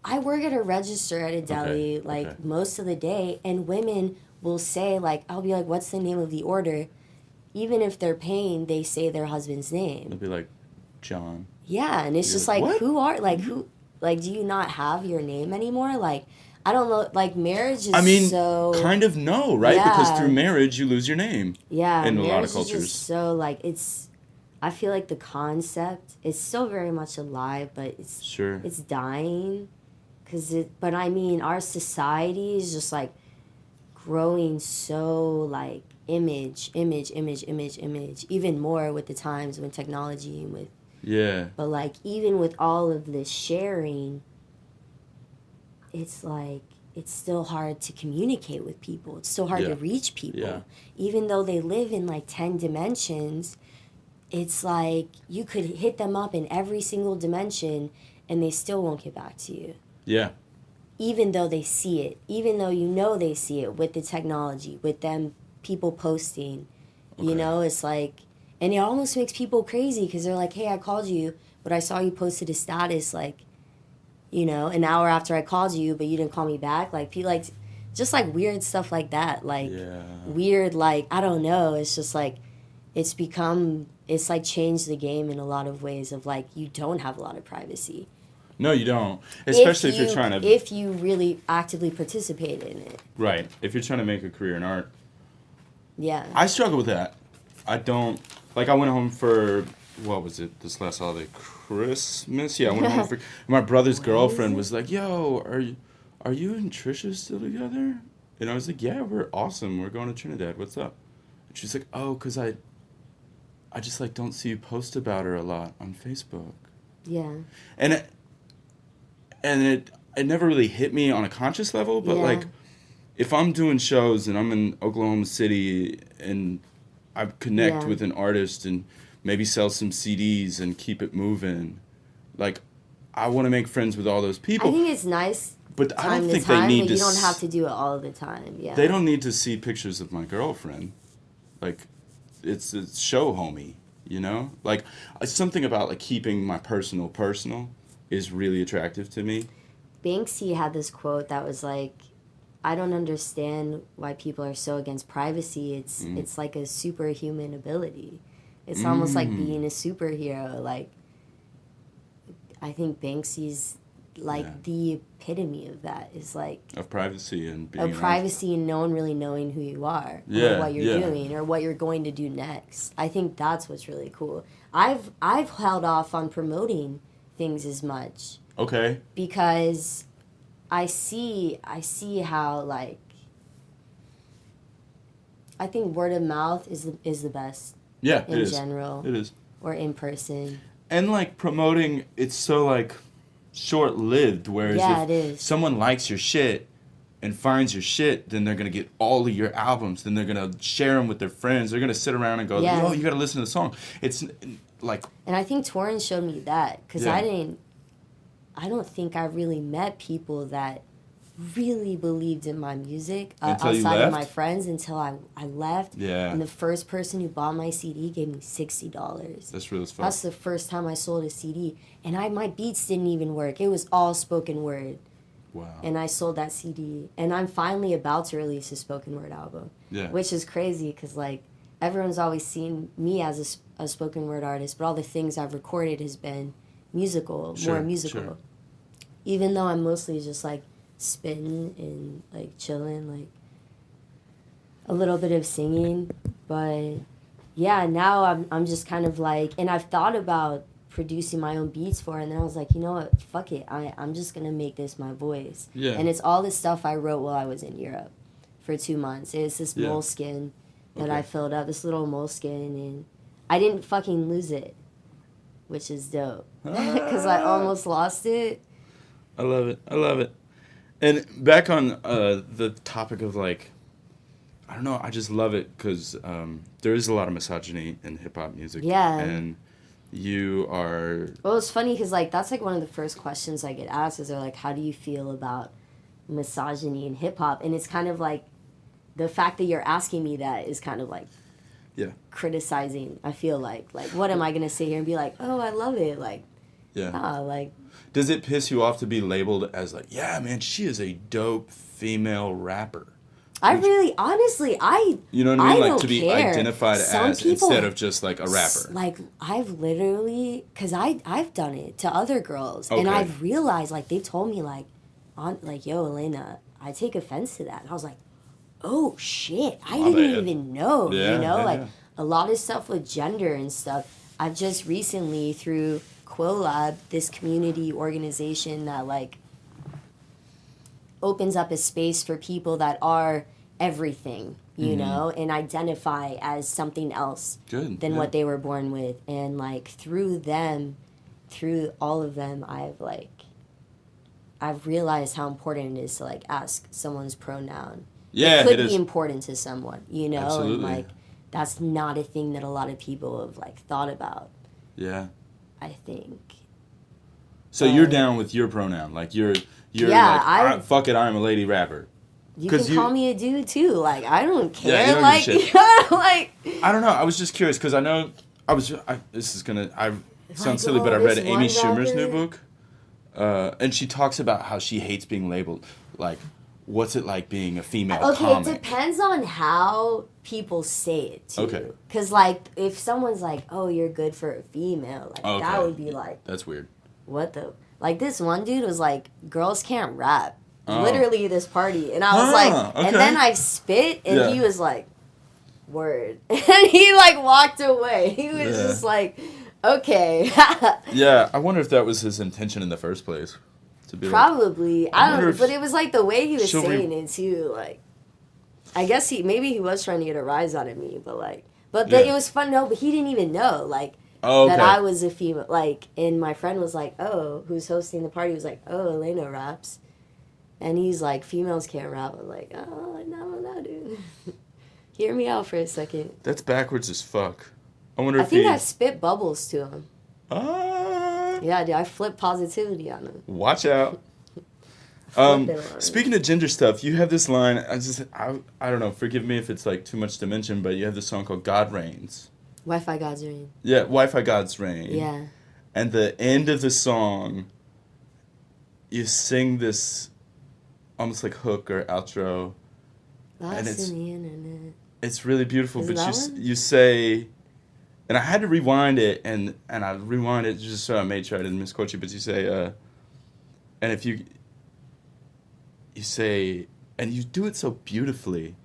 I work at a register at a deli, most of the day, and women will say, like, I'll be like, what's the name of the order? Even if they're paying, they say their husband's name. They'll be like, John. Yeah, and it's just like, what? Do you not have your name anymore? Like, I don't know, like, marriage is kind of no, right? Yeah. Because through marriage, you lose your name. Yeah, in a lot of cultures. Is just so, like, I feel like the concept is still very much alive, but it's dying. But I mean, our society is just, like, growing so, like, image, even more with the times, with technology and with... Yeah. But, like, even with all of this sharing, it's like, it's still hard to communicate with people. It's still hard to reach people. Yeah. Even though they live in, like, 10 dimensions, it's like you could hit them up in every single dimension and they still won't get back to you. Yeah. Even though they see it. Even though you know they see it with the technology, with them people posting. You know, it's like... And it almost makes people crazy because they're like, hey, I called you, but I saw you posted a status, like, you know, an hour after I called you, but you didn't call me back. Like, people, like, just, like, weird stuff like that. Like, weird, like, I don't know. It's just, like, it's like changed the game in a lot of ways of like you don't have a lot of privacy. No, you don't. Especially if you're trying to... If you really actively participate in it. Right. If you're trying to make a career in art. Yeah. I struggle with that. I don't... Like, I went home for... What was it? This last holiday? Christmas? Yeah, I went home for... My brother's girlfriend was like, yo, are you and Trisha still together? And I was like, yeah, we're awesome. We're going to Trinidad. What's up? And she's like, oh, because I just, like, don't see you post about her a lot on Facebook. Yeah. And it never really hit me on a conscious level, but like if I'm doing shows and I'm in Oklahoma City and I connect with an artist and maybe sell some CDs and keep it moving, like I want to make friends with all those people. I think it's nice, but I don't think they need to. You don't have to do it all the time. Yeah. They don't need to see pictures of my girlfriend. Like it's a show homie, you know? Like something about like keeping my personal is really attractive to me. Banksy had this quote that was like, I don't understand why people are so against privacy. It's like a superhuman ability. It's almost like being a superhero. Like, I think Banksy's like the epitome of that, is like... Of privacy and being... Of privacy and no one really knowing who you are. Or what you're doing or what you're going to do next. I think that's what's really cool. I've held off on promoting things as much. Okay. Because I see how, like, I think word of mouth is the best. Yeah, in general. It is. Or in person. And like promoting, it's so like short-lived, whereas if someone likes your shit and finds your shit, then they're going to get all of your albums, then they're going to share them with their friends, they're going to sit around and go, oh, you got to listen to the song. It's like... And I think Torrin showed me that, because I don't think I really met people that really believed in my music outside of my friends until I left. Yeah. And the first person who bought my CD gave me $60. That's real as fuck. That's the first time I sold a CD. And my beats didn't even work. It was all spoken word. Wow. And I sold that CD. And I'm finally about to release a spoken word album. Yeah. Which is crazy because, like, everyone's always seen me as a spoken word artist, but all the things I've recorded has been musical, more musical. Sure. Even though I'm mostly just, like, spitting and like chilling, like a little bit of singing, but yeah, now I'm just kind of like, and I've thought about producing my own beats for it, and then I was like, you know what, fuck it, I'm just gonna make this my voice. Yeah. And it's all the stuff I wrote while I was in Europe for 2 months. It's this moleskin that I filled up, this little moleskin, and I didn't fucking lose it, which is dope because I almost lost it. I love it. And back on the topic of, like, I don't know, I just love it because there is a lot of misogyny in hip-hop music. Yeah. And you are... Well, it's funny because, like, that's, like, one of the first questions I get asked is, like, how do you feel about misogyny in hip-hop? And it's kind of, like, the fact that you're asking me that is kind of, like, criticizing, I feel like. Like, what am I going to sit here and be like, oh, I love it? Like, nah, like... Does it piss you off to be labeled as like, yeah, man, she is a dope female rapper? I really, honestly, you know what I mean? Like to be care. Identified as people, instead of just like a rapper. Like I've literally, cause I've done it to other girls, and I've realized like they've told me like, yo, Elaina, I take offense to that, and I was like, oh shit, I didn't even know, like a lot of stuff with gender and stuff. I've just recently through Quolab, this community organization that like opens up a space for people that are everything, you know, and identify as something else than what they were born with. And like through all of them, I've realized how important it is to like ask someone's pronoun. Yeah, it could be important to someone, you know, Absolutely. And like that's not a thing that a lot of people have like thought about. Yeah. I think. So you're down with your pronoun, like you're like, fuck it, I'm a lady rapper. You can call me a dude too, like I don't care. Yeah, you don't like, give a shit. like I don't know. I was just curious because I know I sound silly, but I read Amy Schumer's new book, and she talks about how she hates being labeled like what's it like being a female okay, comic? It depends on how people say it, too. Okay. Because, like, if someone's like, oh, you're good for a female, like, that would be like... That's weird. What the... Like, this one dude was like, girls can't rap. Literally this party. And I was like... Okay. And then I spit, and he was like, word. And he, like, walked away. He was just like, okay. Yeah, I wonder if that was his intention in the first place. To be probably. Like, I don't know. But it was, like, the way he was saying it, too. Like, I guess maybe he was trying to get a rise out of me, but, like... But it was fun, no, but he didn't even know, like... that I was a female, like, and my friend was like, oh, who's hosting the party, was like, oh, Elaina raps. And he's like, females can't rap. I'm like, oh, no, dude. Hear me out for a second. That's backwards as fuck. I wonder if I think I spit bubbles to him. Ah. Yeah, dude, I flip positivity on him. Watch out. Speaking of gender stuff, you have this line, I don't know, forgive me if it's, like, too much to mention, but you have this song called God Reigns. Wi-Fi God's Reign. Yeah, Wi-Fi God's Reign. Yeah. And the end of the song, you sing this almost like hook or outro. Lost in the internet. It's really beautiful. Is But you say, and I had to rewind it, and I rewind it just so I made sure I didn't misquote you, but you say, and if you say, and you do it so beautifully,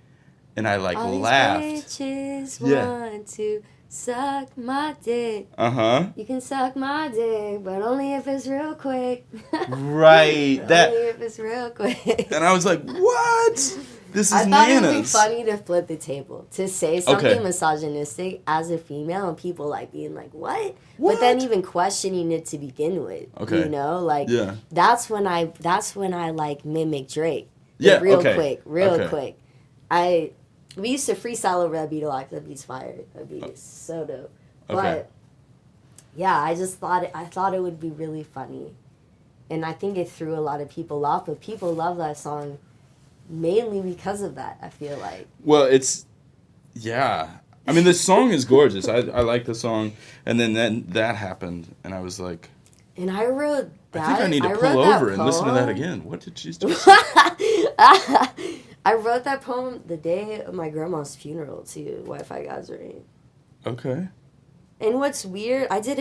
and I like all laughed. These bitches want to suck my dick. You can suck my dick, but only if it's real quick. Right. Only if it's real quick. And I was like, what? This is I thought Nana's. it would be funny to flip the table. To say something misogynistic as a female and people like being like, what? But then even questioning it to begin with. Okay. You know? Like that's when I like mimic Drake. Real quick. We used to freestyle over that beat a lot because that beat's fire. That beat is so dope. But yeah, I thought it would be really funny. And I think it threw a lot of people off, but people love that song mainly because of that, I feel like. Well, I mean, the song is gorgeous. I like the song. And then that happened, and I was like... And I wrote that. I think I need to pull over and listen to that again. What did she do? I wrote that poem the day of my grandma's funeral too. Wi-Fi God's Reign. Okay. And what's weird, I did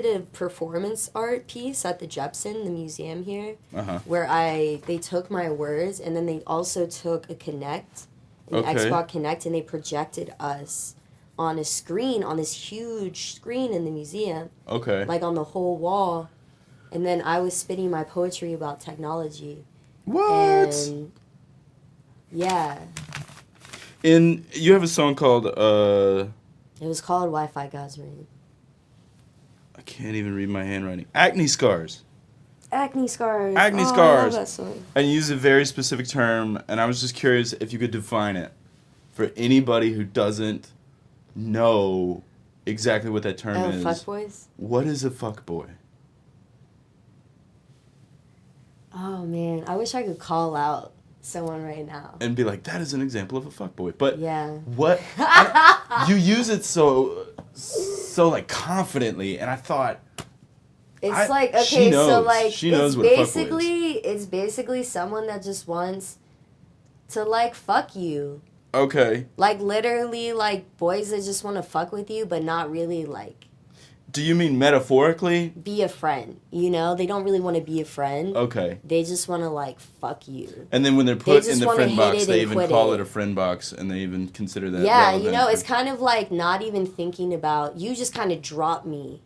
a performance art piece at the Jepson, the museum here, where they took my words and then they also took a Kinect, an Xbox Kinect, and they projected us on a screen, on this huge screen in the museum. Okay. Like on the whole wall, and then I was spitting my poetry about technology. What? And yeah. And you have a song called It was called Wi-Fi God's Reign. I can't even read my handwriting. Acne scars. Acne scars. Acne scars. I love that song. And you use a very specific term, and I was just curious if you could define it for anybody who doesn't know exactly what that term is. Fuckboys? What is a fuckboy? Oh man, I wish I could call out someone right now and be like, that is an example of a fuckboy. But yeah, what you use it so like confidently, and I thought it's like okay, she knows. So like she knows what a fuckboy is. It's basically someone that just wants to like fuck you. Okay. Like literally, like boys that just want to fuck with you, but not really like. Do you mean metaphorically? Be a friend, you know? They don't really want to be a friend. Okay. They just want to, like, fuck you. And then when they're put in the friend box, they even call it a friend box, and they even consider that relevant. You know, it's kind of like not even thinking about, you just kind of dropped me.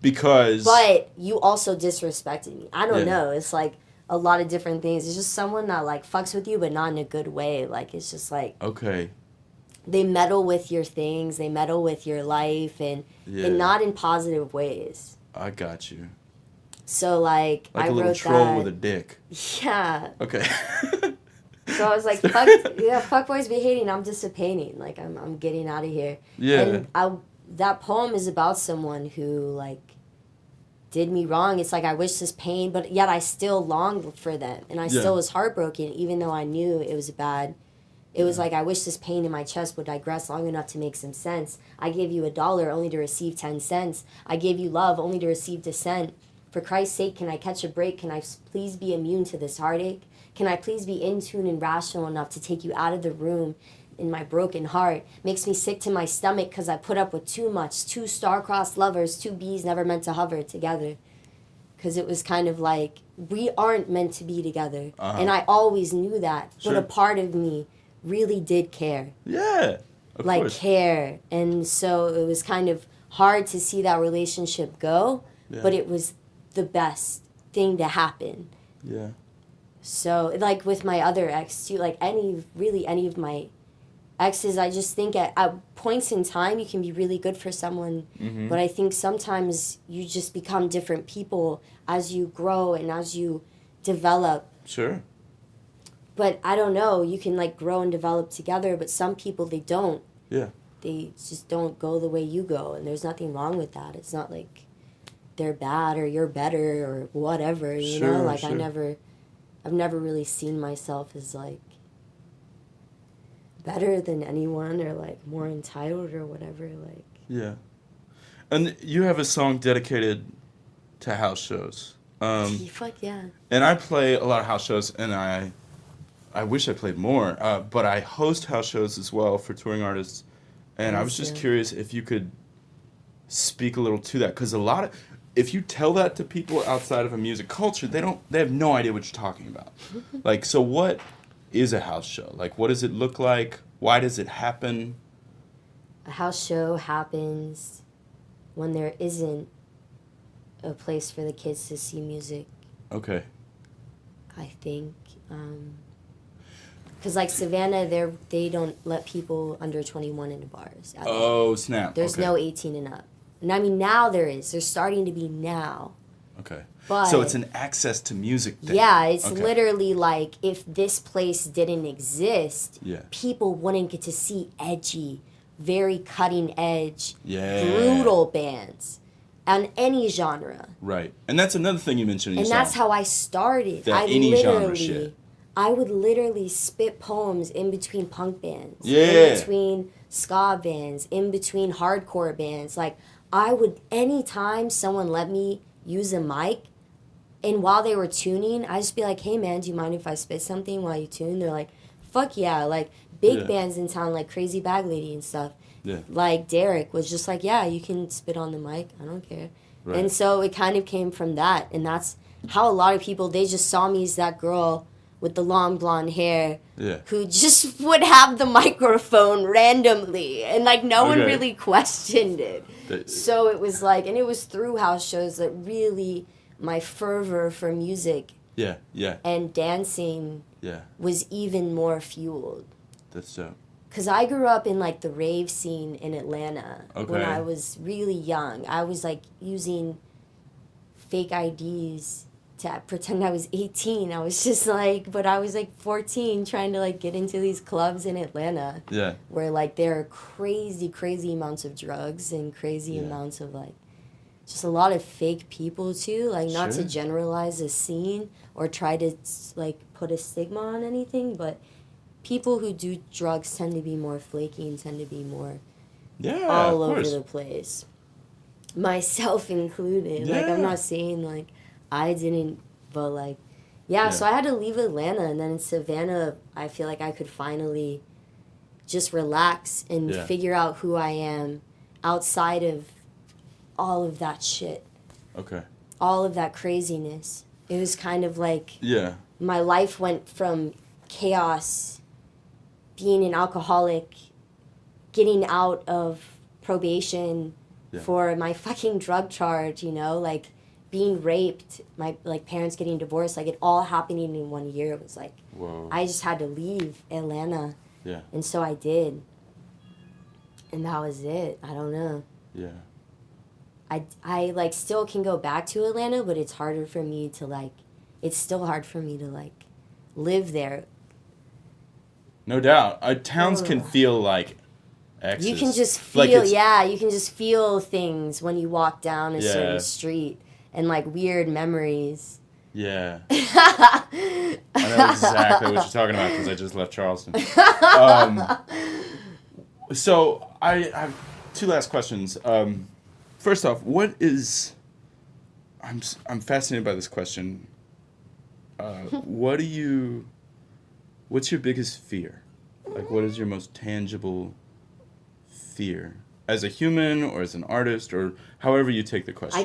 Because... But you also disrespected me. I don't know. It's, like, a lot of different things. It's just someone that, like, fucks with you, but not in a good way. Like, it's just, like... Okay. They meddle with your things, they meddle with your life, and not in positive ways. I got you. So, like I wrote that. Like a little troll with a dick. Yeah. Okay. So I was like, fuck boys be hating, I'm dissipating. Like, I'm getting out of here. Yeah. And that poem is about someone who, like, did me wrong. It's like I wish this pain, but yet I still longed for them. And I still was heartbroken, even though I knew it was bad. It was like, I wish this pain in my chest would digress long enough to make some sense. I gave you $1 only to receive 10 cents. I gave you love only to receive dissent. For Christ's sake, can I catch a break? Can I please be immune to this heartache? Can I please be in tune and rational enough to take you out of the room in my broken heart? Makes me sick to my stomach because I put up with too much. Two star-crossed lovers, two bees never meant to hover together. Because it was kind of like, we aren't meant to be together. And I always knew that. Sure. But a part of me really did care. Yeah, of course. Care. And so it was kind of hard to see that relationship go. Yeah. But it was the best thing to happen. Yeah. So, like, with my other ex, too, like, any of my exes, I just think at points in time you can be really good for someone, but I think sometimes you just become different people as you grow and as you develop. Sure. But I don't know, you can like grow and develop together, but some people, they don't. Yeah. They just don't go the way you go, and there's nothing wrong with that. It's not like they're bad or you're better or whatever, you know? Like, sure. I've never really seen myself as like better than anyone or like more entitled or whatever, like. Yeah. And you have a song dedicated to house shows. Fuck yeah. And I play a lot of house shows, and I wish I played more, but I host house shows as well for touring artists, and I was just curious if you could speak a little to that, because if you tell that to people outside of a music culture, they have no idea what you're talking about. Like, so what is a house show? Like, what does it look like? Why does it happen? A house show happens when there isn't a place for the kids to see music. Okay. I think. Because, like, Savannah, they don't let people under 21 into bars. Oh, snap. There's no 18 and up. And, I mean, now there is. There's starting to be now. Okay. But so it's an access to music thing. Yeah, it's literally like if this place didn't exist, people wouldn't get to see edgy, very cutting edge, brutal bands on any genre. Right. And that's another thing you mentioned in your song. And that's how I started. Genre shit. I would literally spit poems in between punk bands, in between ska bands, in between hardcore bands. Like, anytime someone let me use a mic, and while they were tuning, I'd just be like, hey man, do you mind if I spit something while you tune? They're like, fuck yeah. Like, big bands in town, like Crazy Bag Lady and stuff. Yeah. Like, Derek was just like, yeah, you can spit on the mic. I don't care. Right. And so it kind of came from that. And that's how a lot of people, they just saw me as that girl with the long blonde hair who just would have the microphone randomly. And, like, no one really questioned it. So it was like, and it was through house shows that really my fervor for music and dancing was even more fueled. That's dope. Because I grew up in, like, the rave scene in Atlanta when I was really young. I was, like, using fake IDs to pretend I was 18. I was just, like, but I was, like, 14 trying to, like, get into these clubs in Atlanta. Yeah. Where, like, there are crazy, crazy amounts of drugs and crazy amounts of, like, just a lot of fake people, too. Like, not to generalize a scene or try to, like, put a stigma on anything, but people who do drugs tend to be more flaky and tend to be more all over the place. Myself included. Yeah. Like, I'm not saying, like, I didn't, but, like, so I had to leave Atlanta, and then in Savannah, I feel like I could finally just relax and figure out who I am outside of all of that shit. Okay. All of that craziness. It was kind of like my life went from chaos, being an alcoholic, getting out of probation for my fucking drug charge, you know, like being raped, my like parents getting divorced, like it all happening in 1 year. It was like, whoa. I just had to leave Atlanta. Yeah. And so I did. And that was it. I don't know. Yeah. I like still can go back to Atlanta, but it's harder for me to like, it's still hard for me to like live there. No doubt. Towns can feel like X's. You can just feel, you can just feel things when you walk down a certain street and like weird memories. Yeah. I know exactly what you're talking about because I just left Charleston. So I have two last questions. First off, what is... I'm fascinated by this question. What's your biggest fear? Like, what is your most tangible fear? As a human or as an artist or however you take the question.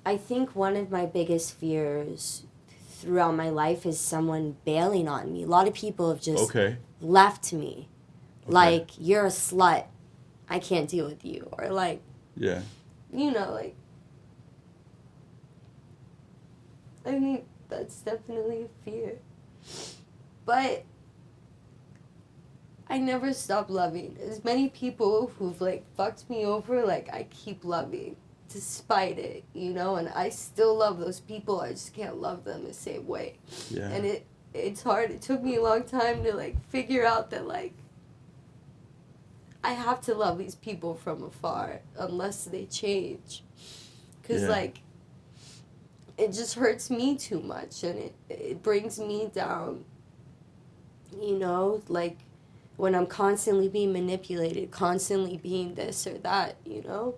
I think one of my biggest fears throughout my life is someone bailing on me. A lot of people have just left me. Okay. Like, you're a slut. I can't deal with you. Or like, yeah. You know, like, I mean, that's definitely a fear. But I never stop loving. As many people who've, like, fucked me over, like, I keep loving despite it, you know? And I still love those people. I just can't love them the same way. Yeah. And it's hard. It took me a long time to, like, figure out that, like, I have to love these people from afar unless they change. Because, like, it just hurts me too much. And it brings me down, you know? Like, when I'm constantly being manipulated, constantly being this or that, you know?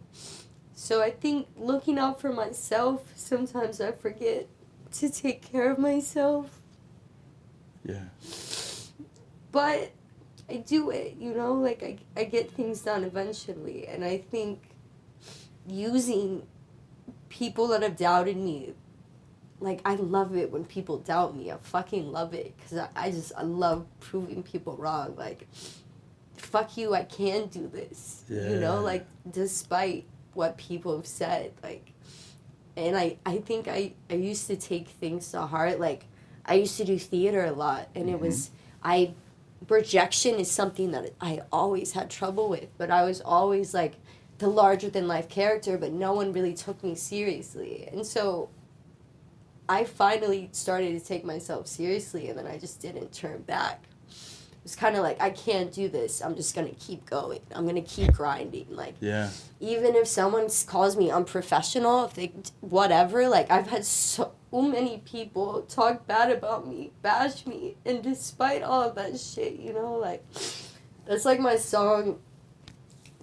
So I think looking out for myself, sometimes I forget to take care of myself. Yeah. But I do it, you know? Like, I get things done eventually. And I think using people that have doubted me, like, I love it when people doubt me. I fucking love it. Because I love proving people wrong. Like, fuck you, I can do this. Yeah. You know, like, despite what people have said. Like, and I think I used to take things to heart. Like, I used to do theater a lot. And it was, rejection is something that I always had trouble with. But I was always, like, the larger-than-life character. But no one really took me seriously. And so I finally started to take myself seriously, and then I just didn't turn back. It was kind of like, I can't do this. I'm just going to keep going. I'm going to keep grinding. Like, even if someone calls me unprofessional, if they, whatever, like, I've had so many people talk bad about me, bash me, and despite all of that shit, you know, like, that's like my song,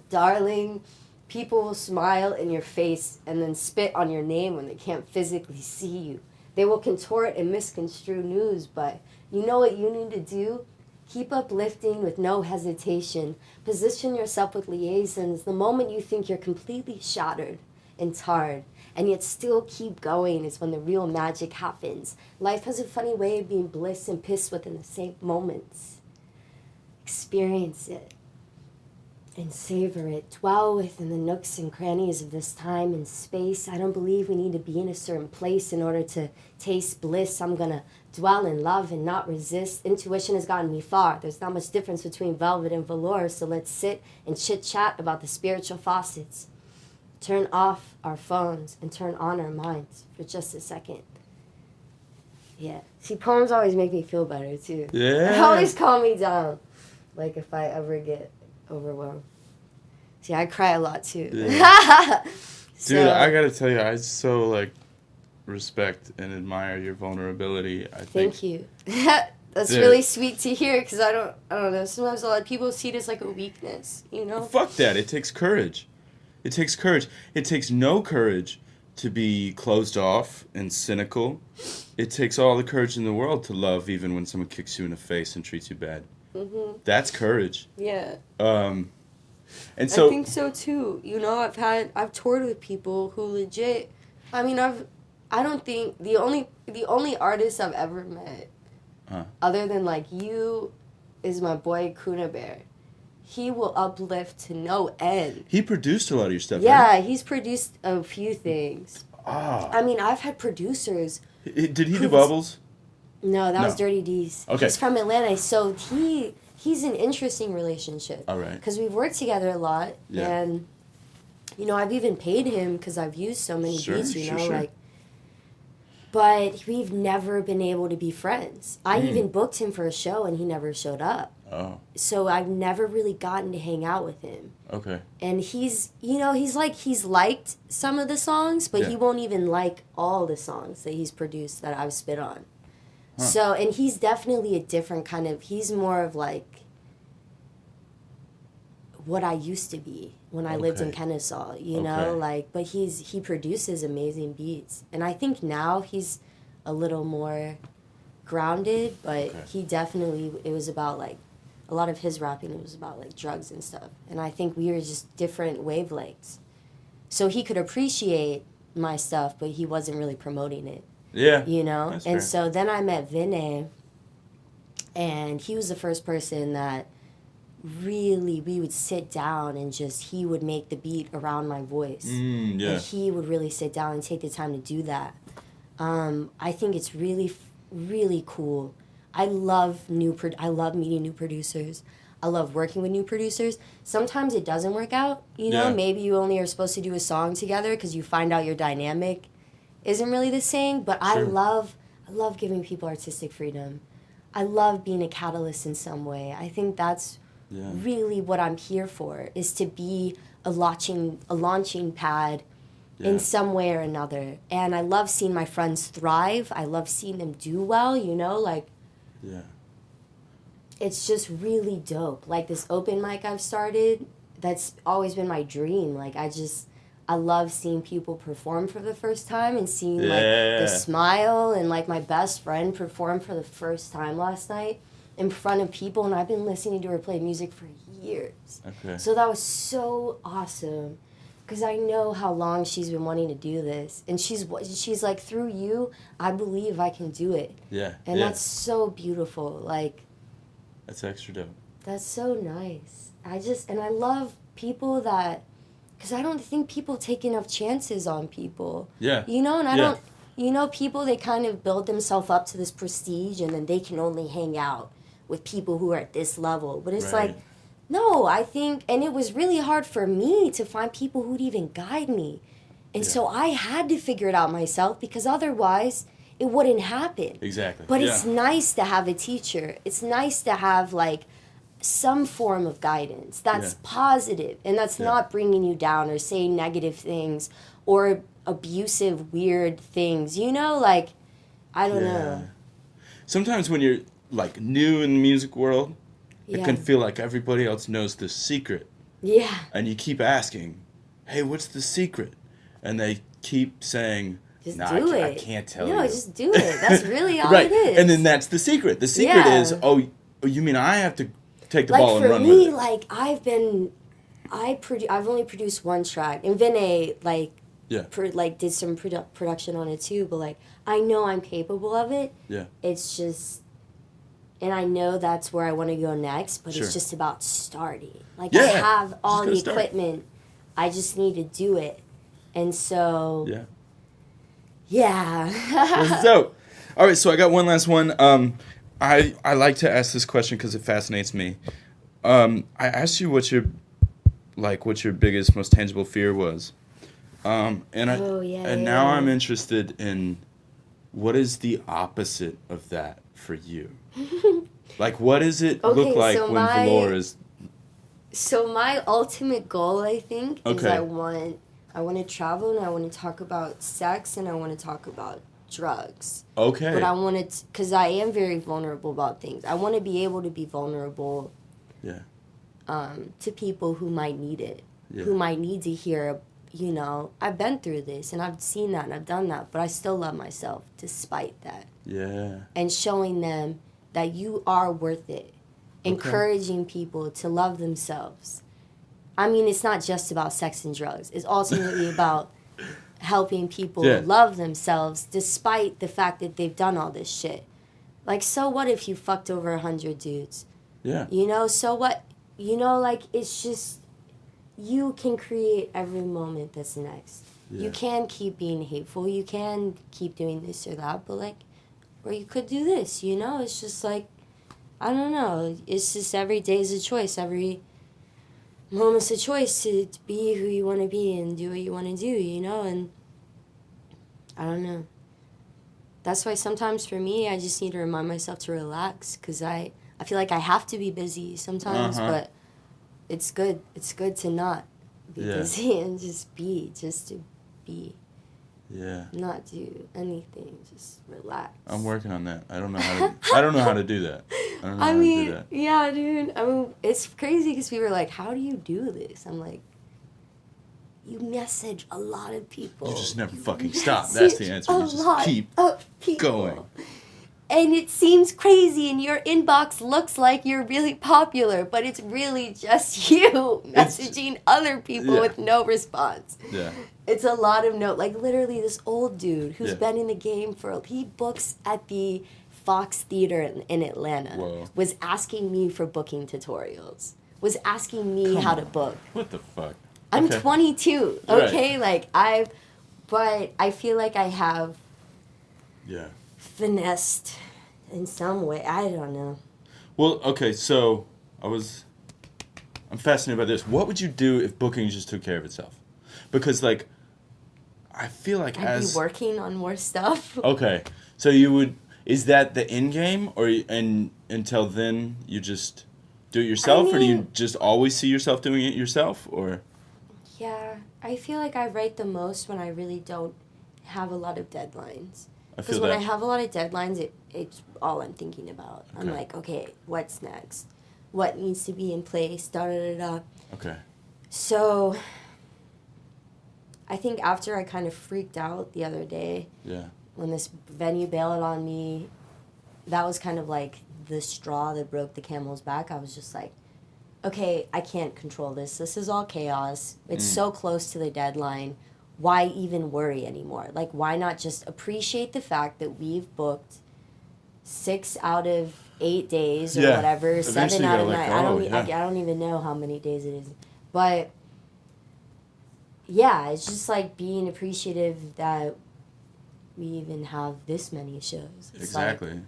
Darling. People will smile in your face and then spit on your name when they can't physically see you. They will contort and misconstrue news, but you know what you need to do? Keep uplifting with no hesitation. Position yourself with liaisons. The moment you think you're completely shattered and tarred, and yet still keep going is when the real magic happens. Life has a funny way of being bliss and piss within the same moments. Experience it and savor it. Dwell within the nooks and crannies of this time and space. I don't believe we need to be in a certain place in order to taste bliss. I'm gonna dwell in love and not resist. Intuition has gotten me far. There's not much difference between velvet and velour, so let's sit and chit-chat about the spiritual faucets. Turn off our phones and turn on our minds for just a second. Yeah. See, poems always make me feel better, too. Yeah. They always calm me down. Like, if I ever get overwhelmed. See, I cry a lot too. Yeah. Dude, I gotta tell you, I so, like, respect and admire your vulnerability. I think. Thank you. That's really sweet to hear, because I don't know, sometimes a lot of people see it as like a weakness, you know? Fuck that. It takes courage. It takes courage. It takes no courage to be closed off and cynical. It takes all the courage in the world to love even when someone kicks you in the face and treats you bad. Mm-hmm. That's courage. Yeah. And so I think so too. You know, I've toured with people who legit, I mean, I don't think the only artist I've ever met, other than like you, is my boy Kuna Bear. He will uplift to no end. He produced a lot of your stuff. Yeah, right? He's produced a few things. Ah. I mean, I've had producers. Did he do Bubbles? No, that was Dirty D's. Okay. He's from Atlanta, so he's an interesting relationship. All right. Because we've worked together a lot, and you know, I've even paid him because I've used so many beats. You know, like. But we've never been able to be friends. I even booked him for a show, and he never showed up. Oh. So I've never really gotten to hang out with him. Okay. And he's liked some of the songs, but he won't even like all the songs that he's produced that I've spit on. Huh. So, and he's definitely a different kind of, he's more of like what I used to be when I lived in Kennesaw, you know, like, but he produces amazing beats. And I think now he's a little more grounded, but he definitely, it was about like, a lot of his rapping, it was about like drugs and stuff. And I think we were just different wavelengths. So he could appreciate my stuff, but he wasn't really promoting it. Yeah. You know? That's and fair. so then I met Vinay, and he was the first person that really, we would sit down and just, he would make the beat around my voice. Yeah. And he would really sit down and take the time to do that. I think it's really, really cool. I love meeting new producers. I love working with new producers. Sometimes it doesn't work out, you know? Yeah. Maybe you only are supposed to do a song together because you find out your dynamic isn't really the same. But Sure. I love giving people artistic freedom. I love being a catalyst in some way. I think that's really what I'm here for, is to be a launching pad in some way or another. And I love seeing my friends thrive. I love seeing them do well, you know? Like, it's just really dope. Like this open mic I've started, that's always been my dream. Like I love seeing people perform for the first time and seeing like the smile, and like my best friend perform for the first time last night in front of people, and I've been listening to her play music for years. Okay. So that was so awesome, because I know how long she's been wanting to do this, and she's like, through you, I believe I can do it. Yeah. And that's so beautiful. Like, that's extra dope. that's so nice. I love people that, because I don't think people take enough chances on people. Yeah. You know, and I don't, you know, people, they kind of build themselves up to this prestige, and then they can only hang out with people who are at this level. But it's like, no, I think, and it was really hard for me to find people who'd even guide me. And so I had to figure it out myself, because otherwise it wouldn't happen. Exactly. But it's nice to have a teacher. It's nice to have like some form of guidance that's positive and that's not bringing you down or saying negative things or abusive, weird things. You know, like, I don't know. Sometimes when you're like new in the music world, it can feel like everybody else knows the secret. Yeah. And you keep asking, hey, what's the secret? And they keep saying, Just nah, do it. I can't tell you. No, just do it. That's really all right. it is. And then that's the secret. The secret is, oh, you mean I have to take the ball and run with it? Like, I've only produced one track, and Vinay, like, did some production on it too, but, like, I know I'm capable of it. Yeah. It's just, and I know that's where I want to go next, but it's just about starting. Like, I have all the equipment. I just need to do it. And so... Yeah. That's dope. All right, so I got one last one. I like to ask this question because it fascinates me. I asked you what your biggest, most tangible fear was, now I'm interested in what is the opposite of that for you. Like, what does it look like when Valore is? So my ultimate goal, I think, is I want to travel, and I want to talk about sex, and I want to talk about drugs. Okay. But I want to, because I am very vulnerable about things. I want to be able to be vulnerable to people who might need it, who might need to hear, you know, I've been through this, and I've seen that, and I've done that, but I still love myself despite that. Yeah. And showing them that you are worth it. Encouraging people to love themselves. I mean, it's not just about sex and drugs. It's ultimately about helping people love themselves despite the fact that they've done all this shit. Like, so what if you fucked over 100 dudes? Yeah. You know, so what? You know, like, it's just, you can create every moment that's next. Yeah. You can keep being hateful. You can keep doing this or that, but, like, or you could do this, you know? It's just, like, I don't know. It's just every day's a choice. Every moment's a choice to be who you want to be and do what you want to do, you know? And I don't know. That's why sometimes for me, I just need to remind myself to relax, because I feel like I have to be busy sometimes, but it's good. It's good to not be busy and just to be. Yeah. Not do anything. Just relax. I'm working on that. I don't know how to. I don't know how to do that. I don't know how to do that. Yeah, dude. I mean, it's crazy because people are like, "How do you do this?" I'm like, "You message a lot of people. You just never fucking stop. That's the answer. You just keep going." And it seems crazy, and your inbox looks like you're really popular, but it's really just you messaging other people with no response. Yeah. It's a lot of like literally this old dude who's been in the game he books at the Fox Theater in Atlanta. Whoa. Was asking me for booking tutorials. Was asking me how to book. What the fuck? I'm 22, okay? Right. But I feel like I have finessed in some way. I don't know. Well, okay, so I'm fascinated by this. What would you do if booking just took care of itself? Because, like, I feel like I'd be working on more stuff. Okay, so you would... Is that the end game, and until then you just do it yourself, or do you just always see yourself doing it yourself, or? Yeah, I feel like I write the most when I really don't have a lot of deadlines. Because when I have a lot of deadlines, it's all I'm thinking about. Okay. I'm like, okay, what's next? What needs to be in place? Da-da-da-da. Okay. So, I think after I kind of freaked out the other day, when this venue bailed on me, that was kind of like the straw that broke the camel's back. I was just like, okay, I can't control this. This is all chaos. It's so close to the deadline. Why even worry anymore? Like, why not just appreciate the fact that we've booked 6 out of 8 days or whatever, 7 out of 9. I don't even know how many days it is. But, yeah, it's just like being appreciative that we even have this many shows. It's exactly.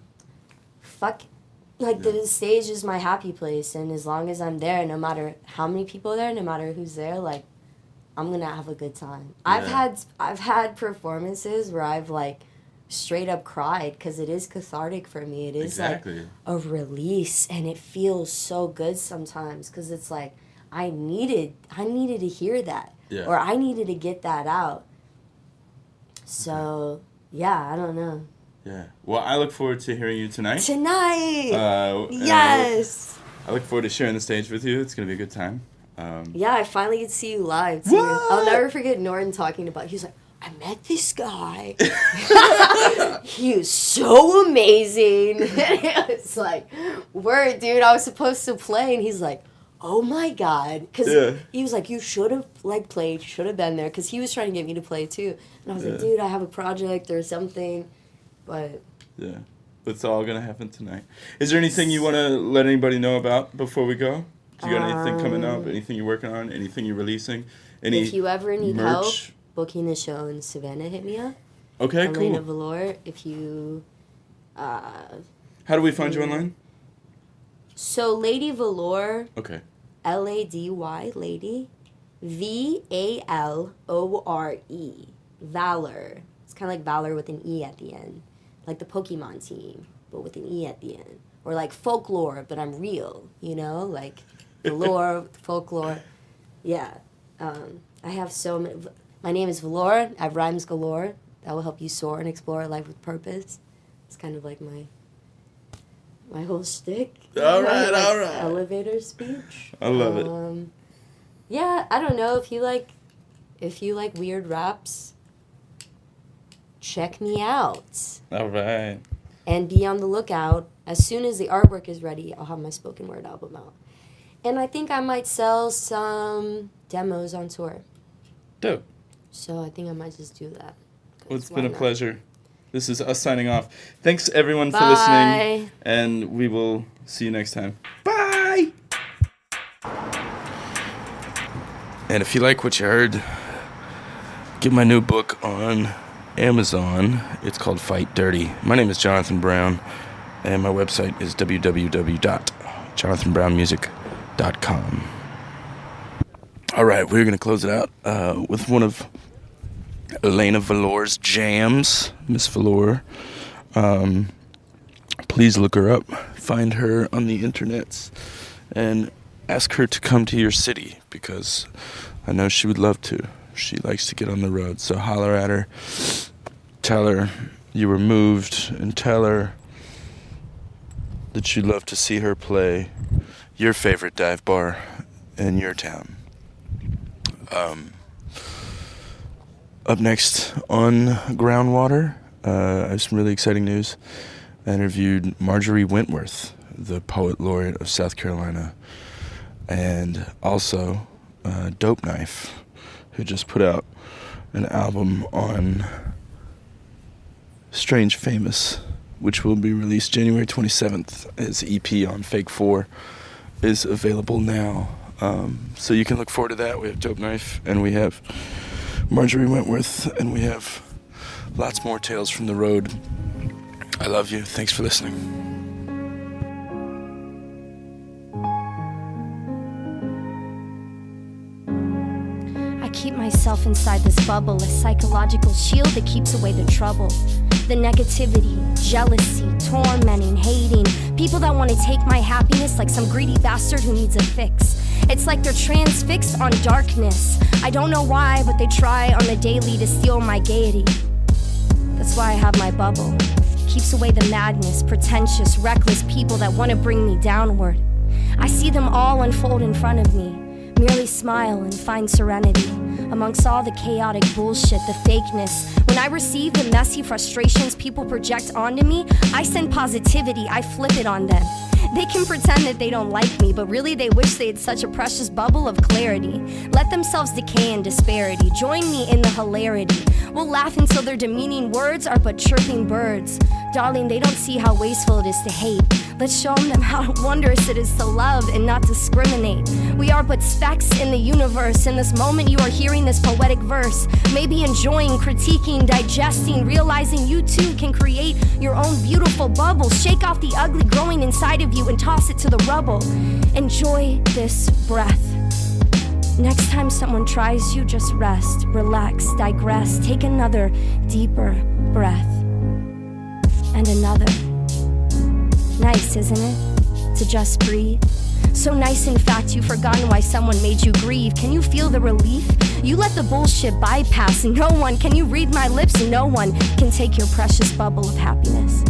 The stage is my happy place, and as long as I'm there, no matter how many people are there, no matter who's there, like, I'm gonna have a good time. Yeah. I've had performances where I've like straight up cried because it is cathartic for me. It is like a release, and it feels so good sometimes because it's like I needed to hear that, or I needed to get that out. So I don't know. Yeah. Well, I look forward to hearing you tonight. Yes. I look forward to sharing the stage with you. It's gonna be a good time. I finally get to see you live, too. What? I'll never forget Norton talking about it. He was like, I met this guy. He was so amazing. It's like, word, dude, I was supposed to play. And he's like, oh, my God. Because he was like, you should have, played. You should have been there. Because he was trying to get me to play, too. And I was like, dude, I have a project or something. But... Yeah. It's all going to happen tonight. Is there anything you want to let anybody know about before we go? Do you got anything coming up? Anything you're working on? Anything you're releasing? If you ever need merch? help booking a show in Savannah, hit me up. Okay, Elaina cool. Valore. If you... How do we find you online? So, Lady Valore. Okay. L-A-D-Y, Lady. V-A-L-O-R-E. Valor. It's kind of like Valor with an E at the end. Like the Pokemon team, but with an E at the end. Or like folklore, but I'm real, you know? Like... Valore, folklore. Yeah. I have so many... My name is Valore. I have rhymes galore. That will help you soar and explore life with purpose. It's kind of like my whole shtick. All right. Elevator speech. I love it. Yeah, I don't know. If you like weird raps, check me out. All right. And be on the lookout. As soon as the artwork is ready, I'll have my spoken word album out. And I think I might sell some demos on tour. Dope. So I think I might just do that. Well, it's been a pleasure. This is us signing off. Thanks, everyone, for listening. And we will see you next time. Bye! And if you like what you heard, get my new book on Amazon. It's called Fight Dirty. My name is Jonathan Brown, and my website is www.jonathanbrownmusic.com. All right, we're going to close it out with one of Elaina Valore's jams. Miss Valore. Please look her up. Find her on the internets and ask her to come to your city because I know she would love to. She likes to get on the road. So holler at her. Tell her you were moved and tell her that you'd love to see her play your favorite dive bar in your town. Up next on Groundwater, I have some really exciting news. I interviewed Marjorie Wentworth, the poet laureate of South Carolina, and also Dope Knife, who just put out an album on Strange Famous, which will be released January 27th. His EP on Fake 4 is available now. So you can look forward to that. We have Dope Knife, and we have Marjorie Wentworth, and we have lots more tales from the road. I love you. Thanks for listening. I keep myself inside this bubble, a psychological shield that keeps away the trouble. The negativity, jealousy, tormenting, hating. People that want to take my happiness like some greedy bastard who needs a fix. It's like they're transfixed on darkness. I don't know why, but they try on the daily to steal my gaiety. That's why I have my bubble. Keeps away the madness, pretentious, reckless people that want to bring me downward. I see them all unfold in front of me. Merely smile and find serenity amongst all the chaotic bullshit, the fakeness. When I receive the messy frustrations people project onto me, I send positivity, I flip it on them. They can pretend that they don't like me, but really they wish they had such a precious bubble of clarity. Let themselves decay in disparity. Join me in the hilarity. We'll laugh until their demeaning words are but chirping birds. Darling, they don't see how wasteful it is to hate. Let's show them how wondrous it is to love and not discriminate. We are but specks in the universe. In this moment you are hearing this poetic verse, maybe enjoying, critiquing, digesting, realizing you too can create your own beautiful bubble. Shake off the ugly growing inside of you and toss it to the rubble. Enjoy this breath. Next time someone tries you, just rest, relax, digress. Take another deeper breath. And another. Nice, isn't it? To just breathe. So nice, in fact, you've forgotten why someone made you grieve. Can you feel the relief? You let the bullshit bypass no one. Can you read my lips? No one can take your precious bubble of happiness.